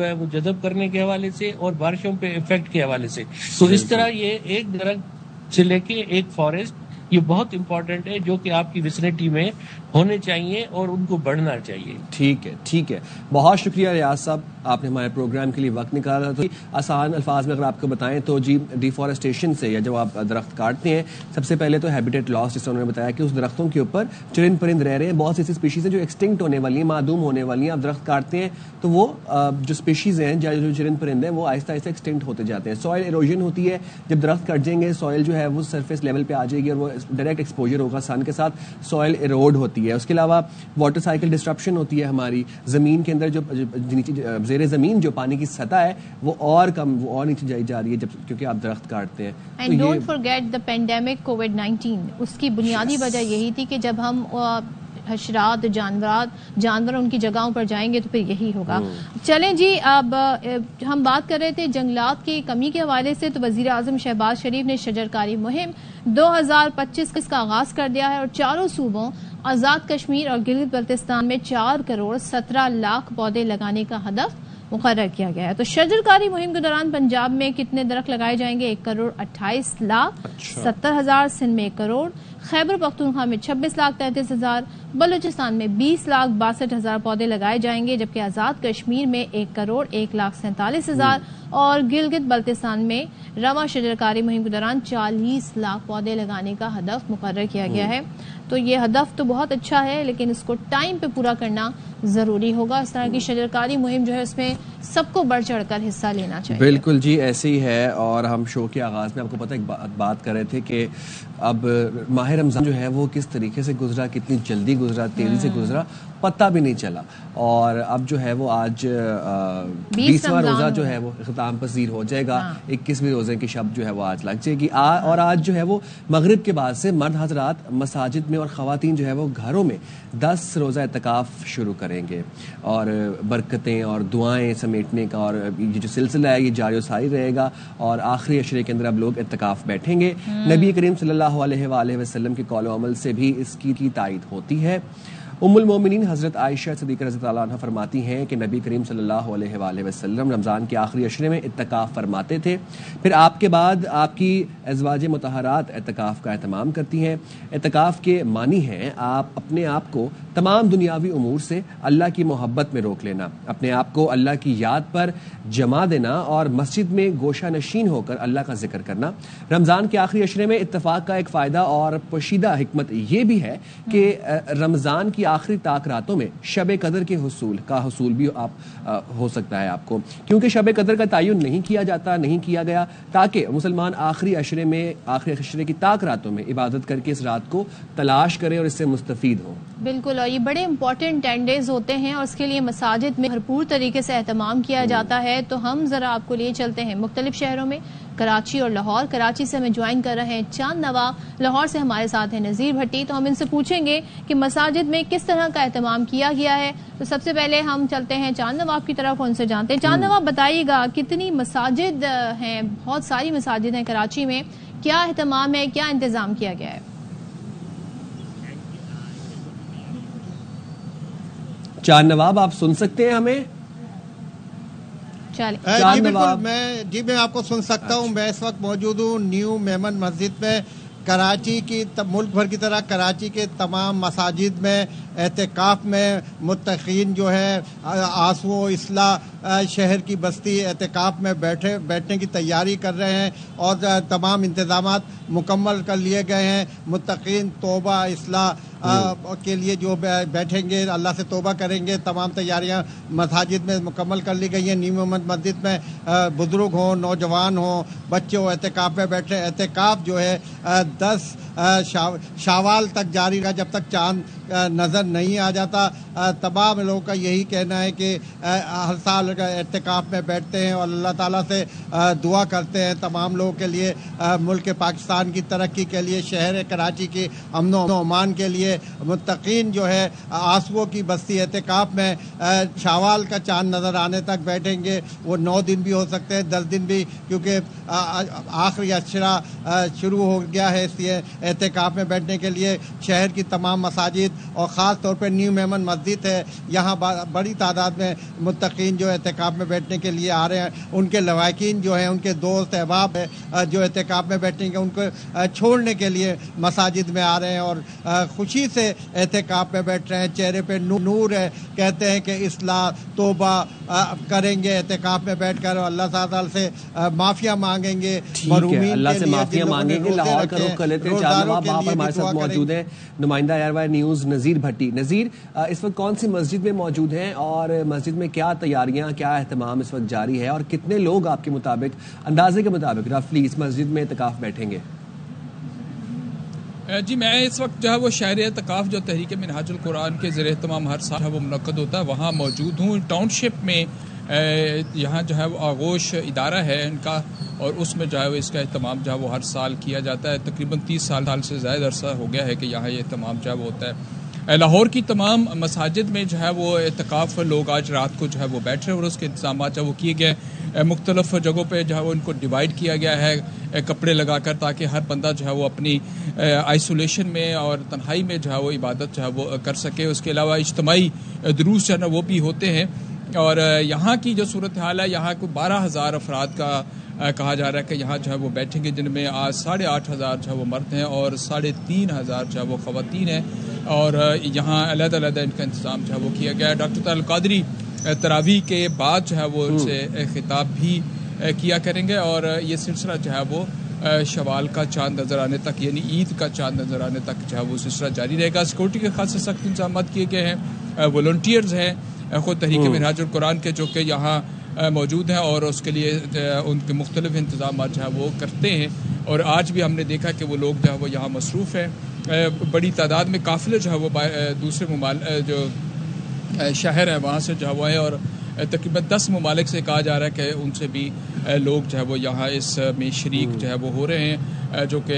ہے وہ جذب کرنے کے حوالے سے اور بارشوں پہ افیکٹ کے حوالے سے. تو اس طرح یہ ایک درخت سے لے کے ایک فارسٹ یہ بہت امپورٹنٹ ہے جو کہ آپ کی ویسینٹی میں ہونے چاہیے اور ان کو بڑھنا چاہیے. ٹھیک ہے, بہت شکریہ ریاض صاحب, آپ نے ہمارے پروگرام کے لیے وقت نکالا. تو آسان الفاظ میں اگر آپ کو بتائیں تو جی ڈیفارسٹیشن سے یا جب آپ درخت کاٹتے ہیں سب سے پہلے تو ہیبیٹیٹ لاس, جس سے انہوں نے بتایا کہ اس درختوں کے اوپر چرند پرند رہ رہے ہیں, بہت سی ایسی اسپیشیز ہیں جو ایکسٹنکٹ ہونے والی ہیں, معدوم ہونے والی ہیں. آپ درخت کاٹتے ہیں تو وہ جو اسپیشیز ہیں جو چرند پرند ہیں وہ آہستہ آہستہ ایکسٹنکٹ ہوتے جاتے ہیں. سوائل ایروژن ہوتی ہے, جب درخت کٹ جائیں گے سوائل جو ہے وہ سرفیس لیول پہ آ جائے گی اور وہ ڈائریکٹ ایکسپوجر ہوگا سن کے ساتھ, سوائل ایروڈ ہوتی ہے. اس کے علاوہ واٹر سائیکل ڈسٹرپشن ہوتی ہے ہماری زمین کے اندر, جو زیر زمین جو پانی کی سطح ہے وہ اور کم, وہ اور نیچے جا رہی ہے جب کیونکہ آپ درخت کاٹتے ہیں. And don't forget the pandemic کووڈ-19, اس کی بنیادی وجہ یہی تھی کہ جب ہم حشرات جانور ان کی جگہوں پر جائیں گے تو پھر یہی ہوگا. چلیں جی, اب ہم بات کر رہے تھے جنگلات کی کمی کے حوالے سے, تو وزیر اعظم شہباز شریف نے شجرکاری مہم 2025 کا آغاز کر دیا ہے اور چاروں صوبوں آزاد کشمیر اور گلگت بلتستان میں 4 کروڑ 17 لاکھ پودے لگانے کا ہدف مقرر کیا گیا ہے. تو شجرکاری مہم کے دوران پنجاب میں کتنے درخت لگائے جائیں گے؟ 1 کروڑ 28 لاکھ 70 ہزار, سندھ میں 1 کروڑ, خیبر پختونخوا میں 26 لاکھ 33 ہزار, بلوچستان میں 20 لاکھ 62 ہزار پودے لگائے جائیں گے, جبکہ آزاد کشمیر میں 1 کروڑ 1 لاکھ 47 ہزار اور گلگت بلتستان میں رواں شجرکاری مہم کے دوران 40 لاکھ پودے لگانے کا ہدف مقرر کیا گیا ہے. تو یہ ہدف تو بہت اچھا ہے لیکن اس کو ٹائم پہ پورا کرنا ضروری ہوگا. اس طرح کی شجرکاری مہم جو ہے اس میں سب کو بڑھ چڑھ کر حصہ لینا چاہیے. بالکل جی, ایسے ہی ہے. اور ہم شو کے آغاز میں آپ کو پتہ ایک بات کر رہے تھے کہ اب ماہ رمضان جو ہے وہ کس طریقے سے گزرا, کتنی جلدی گزرا, تیزی سے گزرا, پتہ بھی نہیں چلا. اور اب جو ہے وہ آج 20واں روزہ جو ہے وہ اختتام پذیر ہو جائے گا. 21ویں روزے کی شب جو ہے وہ آج لگ جائے گی. اور آج جو ہے وہ مغرب کے بعد سے مرد حضرات مساجد میں اور خواتین جو ہے وہ گھروں میں 10 روزہ اعتکاف شروع کریں گے اور برکتیں اور دعائیں سمیٹنے کا اور یہ جو سلسلہ ہے یہ جاری و ساری رہے گا. اور آخری عشرے کے اندر اب لوگ اعتکاف بیٹھیں گے. نبی کریم صلی اللہ علیہ وآلہ وسلم کے قول و عمل سے بھی اس کی تائید ہوتی ہے. ام المومنین حضرت عائشہ صدیقہ رضی اللہ عنہ فرماتی ہیں کہ نبی کریم صلی اللہ علیہ وآلہ وسلم رمضان کے آخری عشرے میں اعتکاف فرماتے تھے. پھر آپ کے بعد آپ کی ازواج مطہرات اعتکاف کا اہتمام کرتی ہیں. اعتکاف کے معنی ہیں آپ اپنے آپ کو تمام دنیاوی امور سے اللہ کی محبت میں روک لینا, اپنے آپ کو اللہ کی یاد پر جما دینا اور مسجد میں گوشہ نشین ہو کر اللہ کا ذکر کرنا. رمضان کے آخری عشرے میں اتفاق کا ایک فائدہ اور پوشیدہ حکمت یہ بھی ہے کہ رمضان کی آخری طاق راتوں میں شب قدر کے حصول بھی آپ ہو سکتا ہے آپ کو, کیونکہ شب قدر کا تعین نہیں کیا گیا تاکہ مسلمان آخری عشرے کی طاق راتوں میں عبادت کر کے اس رات کو تلاش کرے اور اس سے مستفید ہو. بالکل, اور یہ بڑے امپورٹنٹ 10 ڈیز ہوتے ہیں اور اس کے لیے مساجد میں بھرپور طریقے سے اہتمام کیا جاتا ہے. تو ہم ذرا آپ کو لیے چلتے ہیں مختلف شہروں میں, کراچی اور لاہور. کراچی سے ہمیں جوائن کر رہے ہیں چاند نوا, لاہور سے ہمارے ساتھ ہیں نذیر بھٹی. تو ہم ان سے پوچھیں گے کہ مساجد میں کس طرح کا اہتمام کیا گیا ہے. تو سب سے پہلے ہم چلتے ہیں چاند نواب کی طرف, ان سے جانتے ہیں. چاند نواب بتائیے گا کتنی مساجد ہیں؟ بہت ساری مساجد ہیں کراچی میں, کیا اہتمام ہے, کیا انتظام کیا گیا ہے؟ چاند نواب آپ سن سکتے ہیں ہمیں؟ جی بالکل, میں آپ کو سن سکتا ہوں. میں اس وقت موجود ہوں نیو میمن مسجد میں. کراچی کی ملک بھر کی طرح کراچی کے تمام مساجد میں اعتکاف میں متقین جو ہے آسو اصلاح شہر کی بستی اعتکاف میں بیٹھنے کی تیاری کر رہے ہیں اور تمام انتظامات مکمل کر لیے گئے ہیں. متقین توبہ اصلاح کے لیے جو بیٹھیں گے, اللہ سے توبہ کریں گے, تمام تیاریاں مساجد میں مکمل کر لی گئی ہیں. نیو محمد مسجد میں بزرگ ہوں, نوجوان ہوں, بچے ہوں, اعتکاف میں بیٹھے. اعتکاف جو ہے 10 شوال تک جاری رہا, جب تک چاند نظر نہیں آ جاتا. تمام لوگوں کا یہی کہنا ہے کہ ہر سال اعتکاف میں بیٹھتے ہیں اور اللہ تعالیٰ سے دعا کرتے ہیں تمام لوگوں کے لیے, ملک پاکستان کی ترقی کے لیے, شہر کراچی کی امن و امان کے لیے. متقین جو ہے آسو کی بستی اعتکاف میں شوال کا چاند نظر آنے تک بیٹھیں گے. وہ 9 دن بھی ہو سکتے ہیں, 10 دن بھی, کیونکہ آخری عشرہ شروع ہو گیا ہے. اس لیے اعتکاف میں بیٹھنے کے لیے شہر کی تمام مساجد اور خاص طور پہ نیو میمن مسجد ہے، یہاں بڑی تعداد میں متقین جو اعتکاف میں بیٹھنے کے لیے آ رہے ہیں. ان کے لواحقین جو ہیں، ان کے دوست احباب ہیں جو اعتکاف میں بیٹھیں گے، ان کو چھوڑنے کے لیے مساجد میں آ رہے ہیں اور خوشی سے اعتکاف میں بیٹھ رہے ہیں. چہرے پہ نور ہے، کہتے ہیں کہ اصلاح توبہ کریں گے اعتکاف میں بیٹھ کر، اللہ تعالیٰ سے معافیا مانگیں گے، مرحومین اللہ سے معافیا مانگیں گے. لاہور کا رخ کر لیتے ہیں. چار نواب وہاں پر ہمارے ساتھ موجود ہیں، نمائندہ ایئر وائی نیوز نذیر بھٹی. نذیر، اس وقت کون سی مسجد میں موجود ہیں اور مسجد میں کیا تیاریاں، کیا اہتمام اس وقت جاری ہے، اور کتنے لوگ آپ کے مطابق، اندازے کے مطابق رفلی اس مسجد میں اعتکاف بیٹھیں گے؟ جی، میں اس وقت جو ہے وہ شہر اعتکاف جو تحریک منہاج القرآن کے زیر اہتمام ہر سال وہ منعقد ہوتا ہے، وہاں موجود ہوں. ٹاؤن شپ میں یہاں جو ہے وہ آغوش ادارہ ہے ان کا، اور اس میں جو ہے وہ اس کا اہتمام جو ہے وہ ہر سال کیا جاتا ہے. تقریباً 30 سال سے زائد عرصہ ہو گیا ہے کہ یہاں یہ اہتمام جو ہے وہ ہوتا ہے. لاہور کی تمام مساجد میں جو ہے وہ اعتکاف لوگ آج رات کو جو ہے وہ بیٹھ رہے ہیں، اور اس کے انتظامات جو ہے وہ کیے گئے. مختلف جگہوں پہ جو ہے وہ ان کو ڈیوائیڈ کیا گیا ہے کپڑے لگا کر، تاکہ ہر بندہ جو ہے وہ اپنی آئسولیشن میں اور تنہائی میں جو ہے وہ عبادت جو ہے وہ کر سکے. اس کے علاوہ اجتماعی دروس جو ہے نا وہ بھی ہوتے ہیں. اور یہاں کی جو صورتحال ہے، یہاں کو 12,000 افراد کا کہا جا رہا ہے کہ یہاں جو ہے وہ بیٹھیں گے، جن میں آج 8,500 جو ہے وہ مرد ہیں اور 3,500 جو ہے وہ خواتین ہیں. اور یہاں علیحدہ علیحدہ ان کا انتظام جو ہے وہ کیا گیا ہے. ڈاکٹر طاہر القادری تراویح کے بعد جو ہے وہ ان سے خطاب بھی کیا کریں گے، اور یہ سلسلہ جو ہے وہ شوال کا چاند نظر آنے تک، یعنی عید کا چاند نظر آنے تک جو ہے وہ سلسلہ جاری رہے گا. سیکورٹی کے خاص سخت انتظامات کیے گئے ہیں. والنٹیئرز ہیں خود تحریک منہاج القرآن کے، جو کہ یہاں موجود ہیں اور اس کے لیے ان کے مختلف انتظامات جو ہے وہ کرتے ہیں. اور آج بھی ہم نے دیکھا کہ وہ لوگ جو ہے وہ یہاں مصروف ہیں. بڑی تعداد میں قافلے جو ہے وہ دوسرے جو شہر ہیں وہاں سے جو ہے وہ ہے، اور تقریباً 10 ممالک سے کہا جا رہا ہے کہ ان سے بھی لوگ جو ہے وہ یہاں اس میں شریک جو ہے وہ ہو رہے ہیں، جو کہ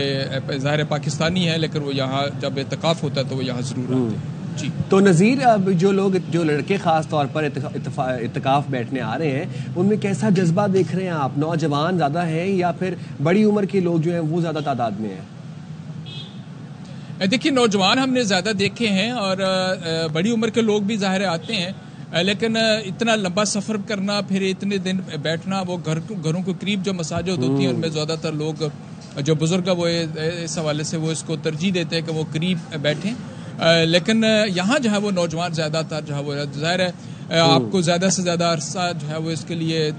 ظاہر پاکستانی ہیں لیکن وہ یہاں جب اعتکاف ہوتا ہے تو وہ یہاں ضرور آتے ہیں. جی تو نذیر، اب جو لڑکے خاص طور پر اعتکاف بیٹھنے آ رہے ہیں، ان میں کیسا جذبہ دیکھ رہے ہیں آپ؟ نوجوان زیادہ ہیں یا پھر بڑی عمر کے لوگ جو ہیں وہ زیادہ تعداد میں ہیں؟ دیکھیے، نوجوان ہم نے زیادہ دیکھے ہیں اور بڑی عمر کے لوگ بھی ظاہر آتے ہیں، لیکن اتنا لمبا سفر کرنا، پھر اتنے دن بیٹھنا، وہ گھروں کے قریب جو مساجد ہوتی ہیں ان میں زیادہ تر لوگ جو بزرگ وہ اس حوالے سے وہ اس کو ترجیح دیتے ہیں کہ وہ قریب بیٹھیں. لیکن یہاں جو ہے وہ نوجوان زیادہ تر جو ہے وہ ظاہر ہے آپ کو زیادہ سے زیادہ عرصہ جو ہے وہ اس کے لیے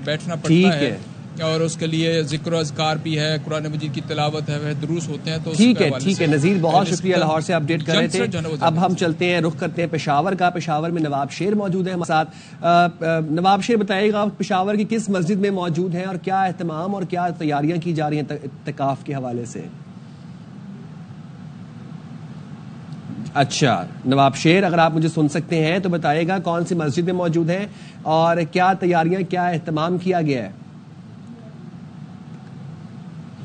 بیٹھنا پڑتا ہے، اور اس کے لیے ذکر و اذکار بھی ہے، قرآن مجید کی تلاوت ہے، دروس ہوتے ہیں. تو ٹھیک ہے نذیر، بہت شکریہ، لاہور سے اپڈیٹ کر رہے تھے. اب ہم چلتے ہیں، رخ کرتے ہیں پشاور کا. پشاور میں نواب شیر موجود ہیں ہمارے ساتھ. نواب شیر، بتائیے گا پشاور کی کس مسجد میں موجود ہیں اور کیا اہتمام اور کیا تیاریاں کی جا رہی ہیں اعتکاف کے حوالے سے؟ اچھا نواب شیر، اگر آپ مجھے سن سکتے ہیں تو بتائیے گا کون سی مسجد میں موجود ہیں اور کیا تیاریاں، کیا اہتمام کیا گیا ہے؟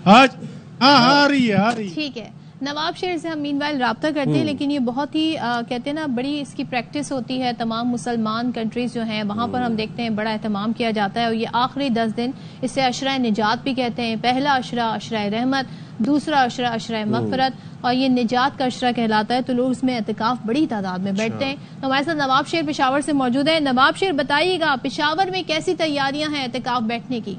آ رہی ہے. ٹھیک ہے، نواب شیر سے ہم مین وائل رابطہ کرتے ہیں، لیکن یہ بہت ہی کہتے ہیں نا بڑی اس کی پریکٹس ہوتی ہے. تمام مسلمان کنٹریز جو ہیں وہاں پر ہم دیکھتے ہیں بڑا اہتمام کیا جاتا ہے، اور یہ آخری 10 دن اسے عشرہ نجات بھی کہتے ہیں. پہلا عشرہ عشرہ رحمت، دوسرا عشرہ عشرہ مغفرت، اور یہ نجات کا عشرہ کہلاتا ہے. تو لوگ اس میں اعتکاف بڑی تعداد میں بیٹھتے ہیں. ہمارے ساتھ نواب شیر پشاور سے موجود ہیں. نواب شیر، بتائیے گا پشاور میں کیسی تیاریاں ہیں اعتکاف بیٹھنے کی؟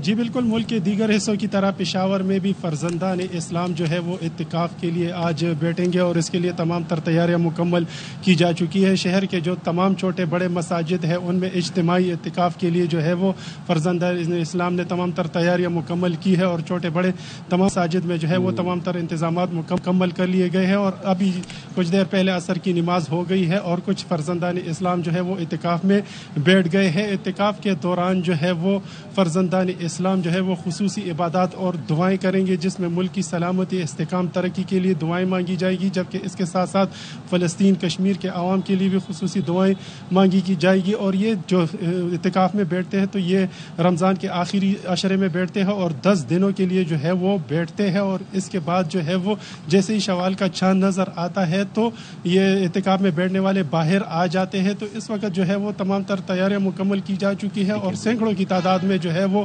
جی بالکل، ملک کے دیگر حصوں کی طرح پشاور میں بھی فرزندان اسلام جو ہے وہ اعتکاف کے لیے آج بیٹھیں گے، اور اس کے لیے تمام تر تیاریاں مکمل کی جا چکی ہے. شہر کے جو تمام چھوٹے بڑے مساجد ہیں ان میں اجتماعی اعتکاف کے لیے جو ہے وہ فرزندان اسلام نے تمام تر تیاریاں مکمل کی ہے، اور چھوٹے بڑے تمام مساجد میں جو ہے وہ تمام تر انتظامات مکمل کر لیے گئے ہیں. اور ابھی کچھ دیر پہلے عصر کی نماز ہو گئی ہے اور کچھ فرزندان اسلام جو ہے وہ اعتکاف میں بیٹھ گئے ہیں. اعتکاف کے دوران جو ہے وہ فرزندان اسلام جو ہے وہ خصوصی عبادات اور دعائیں کریں گے، جس میں ملک کی سلامتی، استحکام، ترقی کے لیے دعائیں مانگی جائے گی، جبکہ اس کے ساتھ ساتھ فلسطین کشمیر کے عوام کے لیے بھی خصوصی دعائیں مانگی کی جائے گی. اور یہ جو اعتکاف میں بیٹھتے ہیں تو یہ رمضان کے آخری عشرے میں بیٹھتے ہیں اور 10 دنوں کے لیے جو ہے وہ بیٹھتے ہیں، اور اس کے بعد جو ہے وہ جیسے ہی شوال کا چاند نظر آتا ہے تو یہ اعتکاف میں بیٹھنے والے باہر آ جاتے ہیں. تو اس وقت جو ہے وہ تمام تر تیاریاں مکمل کی جا چکی ہے، اور سینکڑوں کی تعداد میں جو ہے وہ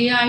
AI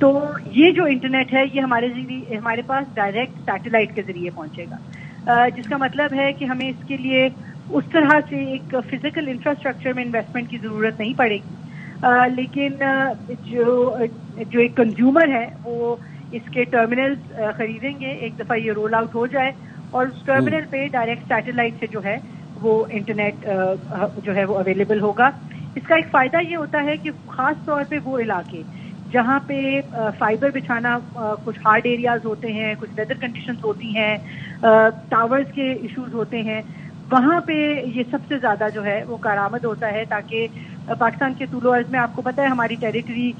تو یہ جو انٹرنیٹ ہے یہ ہمارے پاس ڈائریکٹ سیٹلائٹ کے ذریعے پہنچے گا، جس کا مطلب ہے کہ ہمیں اس کے لیے اس طرح سے ایک فزیکل انفراسٹرکچر میں انویسٹمنٹ کی ضرورت نہیں پڑے گی، لیکن جو ایک کنزیومر ہے وہ اس کے ٹرمینلز خریدیں گے ایک دفعہ یہ رول آؤٹ ہو جائے، اور اس ٹرمینل پہ ڈائریکٹ سیٹلائٹ سے جو ہے وہ انٹرنیٹ جو ہے وہ اویلیبل ہوگا۔ اس کا ایک فائدہ یہ ہوتا ہے کہ خاص طور پہ وہ علاقے جہاں پہ فائبر بچھانا کچھ ہارڈ ایریاز ہوتے ہیں، کچھ ویدر کنڈیشنز ہوتی ہیں، ٹاورز کے ایشوز ہوتے ہیں، وہاں پہ یہ سب سے زیادہ جو ہے وہ کارآمد ہوتا ہے، تاکہ پاکستان کے طول و عرض میں آپ کو پتہ ہے ہماری ٹیریٹری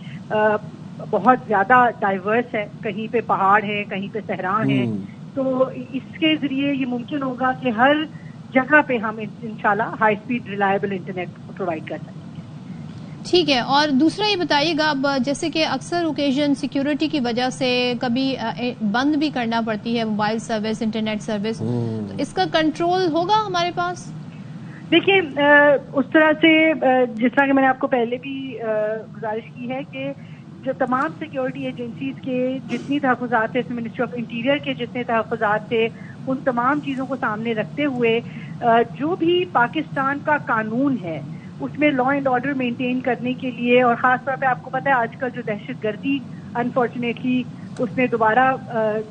بہت زیادہ ڈائیورس ہے، کہیں پہ پہاڑ ہے، کہیں پہ صحرا ہے، تو اس کے ذریعے یہ ممکن ہوگا کہ ہر جگہ پہ ہم انشاءاللہ high speed reliable internet provide کر سکیں۔ ٹھیک ہے، اور دوسرا یہ بتائیے گا، اب جیسے کہ اکثر اوکیزن سیکیورٹی کی وجہ سے کبھی بند بھی کرنا پڑتی ہے موبائل سروس، انٹرنیٹ سروس، تو اس کا کنٹرول ہوگا ہمارے پاس؟ دیکھیے اس طرح سے جس طرح کہ میں نے آپ کو پہلے بھی گزارش کی ہے کہ جو تمام سیکیورٹی ایجنسیز کے جتنی تحفظات تھے، منسٹری آف انٹیریئر کے جتنے تحفظات تھے، ان تمام چیزوں کو سامنے رکھتے ہوئے جو بھی پاکستان کا قانون ہے اس میں لا اینڈ آرڈر مینٹین کرنے کے لیے، اور خاص طور پہ آپ کو پتہ ہے آج کل جو دہشت گردی انفارچونیٹلی اس نے دوبارہ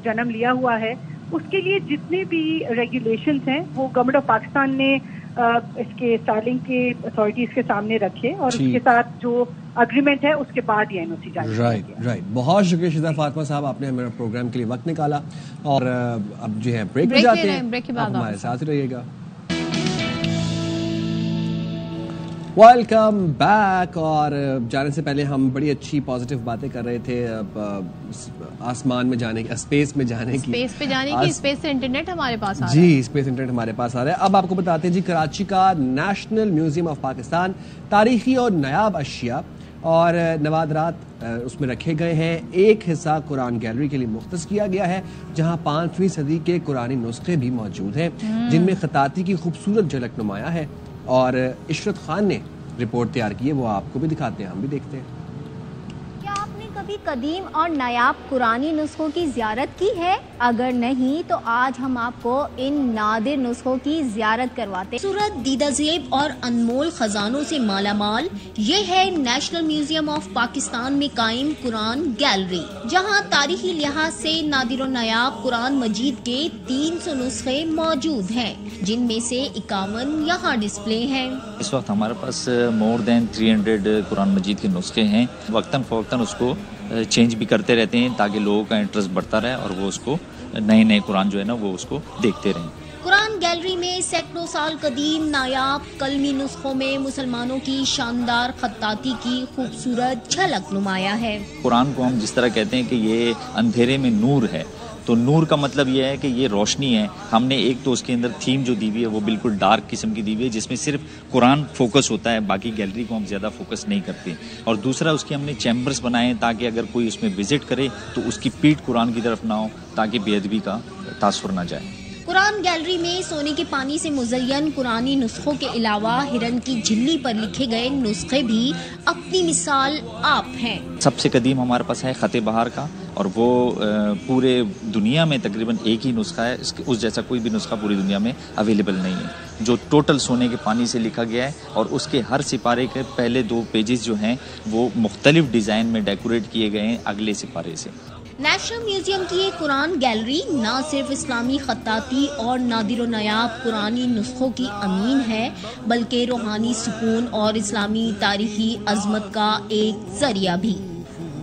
جنم لیا ہوا ہے، اس کے لیے جتنے بھی ریگولیشنز ہیں وہ گورنمنٹ آف پاکستان نے اس کے اسٹارلنک کے اتھارٹیز کے سامنے رکھے، اور اس کے ساتھ جو اگریمنٹ ہے اس کے بعد یہ NOC جاری کیا گیا۔ رائٹ، بہت شکریہ شہزاد فاطمہ صاحب، آپ نے ہمارے پروگرام کے لیے وقت نکالا، اور اب جو ہے بریک پہ جاتے ہیں، آپ ہمارے ساتھ رہیے گا۔ ویلکم بیک، اور جانے سے پہلے ہم بڑی اچھی پازیٹیو باتیں کر رہے تھے آسمان میں جانے کی، اسپیس میں جانے کی، اسپیس پہ جانے کی، اسپیس سے انٹرنیٹ ہمارے پاس آ رہا ہے۔ جی، اسپیس انٹرنیٹ ہمارے پاس آ رہا ہے۔ اب آپ کو بتاتے ہیں جی، کراچی کا نیشنل میوزیم آف پاکستان تاریخی اور نایاب اشیاء اور نوادرات اس میں رکھے گئے ہیں۔ ایک حصہ قرآن گیلری کے لیے مختص کیا گیا ہے، جہاں 5ویں صدی کے قرآنی نسخے بھی موجود ہیں، جن میں خطاطی کی خوبصورت جھلک نمایاں ہے، اور عشرت خان نے رپورٹ تیار کی ہے، وہ آپ کو بھی دکھاتے ہیں، ہم بھی دیکھتے ہیں۔ کیا آپ نے کبھی قدیم اور نایاب قرآنی نسخوں کی زیارت کی ہے؟ اگر نہیں تو آج ہم آپ کو ان نادر نسخوں کی زیارت کرواتے ہیں۔ خوبصورت، دیدہ زیب اور انمول خزانوں سے مالا مال یہ ہے نیشنل میوزیم آف پاکستان میں قائم قرآن گیلری، جہاں تاریخی لحاظ سے نادر و نایاب قرآن مجید کے 300 نسخے موجود ہیں، جن میں سے 51 یہاں ڈسپلے ہیں۔ اس وقت ہمارے پاس مور دین 300 قرآن مجید کے نسخے ہیں، وقتاً فوقتاً اس کو چینج بھی کرتے رہتے ہیں تاکہ لوگوں کا انٹرسٹ بڑھتا رہے اور وہ اس کو نئے قرآن جو ہے نا وہ اس کو دیکھتے رہیں۔ قرآن گیلری میں سینکڑوں سال قدیم نایاب قلمی نسخوں میں مسلمانوں کی شاندار خطاطی کی خوبصورت جھلک نمایاں ہے۔ قرآن کو ہم جس طرح کہتے ہیں کہ یہ اندھیرے میں نور ہے، تو نور کا مطلب یہ ہے کہ یہ روشنی ہے۔ ہم نے ایک تو اس کے اندر تھیم جو دی ہوئی ہے وہ بالکل ڈارک قسم کی دی ہوئی ہے، جس میں صرف قرآن فوکس ہوتا ہے، باقی گیلری کو ہم زیادہ فوکس نہیں کرتے، اور دوسرا اس کے ہم نے چیمبرز بنائے ہیں تاکہ اگر کوئی اس میں وزٹ کرے تو اس کی پیٹھ قرآن کی طرف نہ ہو، تاکہ بے ادبی کا تاثر نہ جائے۔ قرآن گیلری میں سونے کے پانی سے مزین قرآنی نسخوں کے علاوہ ہرن کی جھلی پر لکھے گئے نسخے بھی اپنی مثال آپ ہیں۔ سب سے قدیم ہمارے پاس ہے خط بہار کا، اور وہ پورے دنیا میں تقریباً ایک ہی نسخہ ہے، اس جیسا کوئی بھی نسخہ پوری دنیا میں اویلیبل نہیں ہے، جو ٹوٹل سونے کے پانی سے لکھا گیا ہے، اور اس کے ہر سپارے کے پہلے 2 پیجز جو ہیں وہ مختلف ڈیزائن میں ڈیکوریٹ کیے گئے ہیں اگلے سپارے سے۔ نیشنل میوزیم کی یہ قرآن گیلری نہ صرف اسلامی خطاطی اور نادر و نایاب قرآنی نسخوں کی امین ہے، بلکہ روحانی سکون اور اسلامی تاریخی عظمت کا ایک ذریعہ بھی۔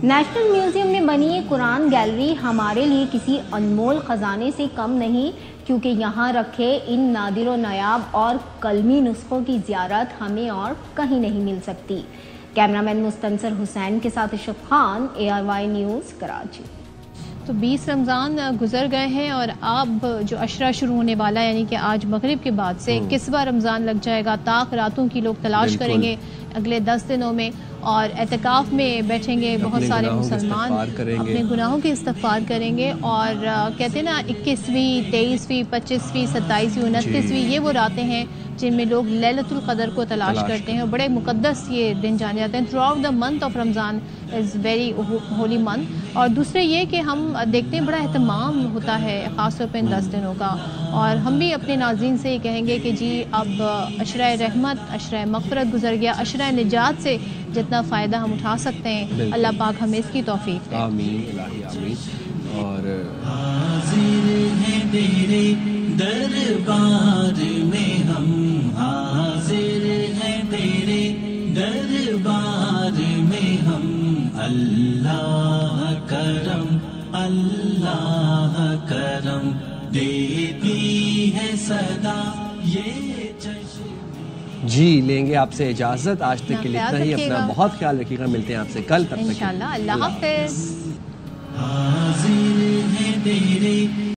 نیشنل میوزیم میں بنی یہ قرآن گیلری ہمارے لیے کسی انمول خزانے سے کم نہیں، کیونکہ یہاں رکھے ان نادر و نایاب اور قلمی نسخوں کی زیارت ہمیں اور کہیں نہیں مل سکتی۔ کیمرامین مستنصر حسین کے ساتھ اشرف خان، ARY نیوز، کراچی۔ تو 20 رمضان گزر گئے ہیں، اور اب جو عشرہ شروع ہونے والا ہے، یعنی کہ آج مغرب کے بعد سے 21واں رمضان لگ جائے گا، طاق راتوں کی لوگ تلاش کریں گے۔ اگلے 10 دنوں میں، اور اعتکاف میں بیٹھیں گے بہت سارے مسلمان، اپنے گناہوں کی استغفار کریں گے، اور کہتے ہیں نا 21ویں 23ویں 25ویں 27ویں 29ویں یہ وہ راتیں ہیں جن میں لوگ لیلۃ القدر کو تلاش کرتے ہیں، اور بڑے مقدس یہ دن جانے جاتے ہیں. Through out the month of Ramzan is very holy month. اور دوسرے یہ کہ ہم دیکھتے ہیں بڑا اہتمام ہوتا ہے خاص طور پہ ان 10 دنوں کا، اور ہم بھی اپنے ناظرین سے یہ کہیں گے کہ جی اب عشرہ رحمت عشرہ مغفرت گزر گیا، عشرہ نجات سے جتنا فائدہ ہم اٹھا سکتے ہیں اللہ پاک ہمیں اس کی توفیق دے. آمین الہی آمین. اور حاضر ہیں تیرے دربار میں ہم، حاضر ہیں تیرے دربار میں ہم، اللہ کرم اللہ کرم دیتی ہے صدا یہ چشم. جی لیں گے آپ سے اجازت، آج تک کے لیے اتنا ہی. اپنا بہت خیال رکھیے گا، ملتے ہیں آپ سے کل، تب تک انشاءاللہ. اللہ حافظ. حاضر ہیں تیرے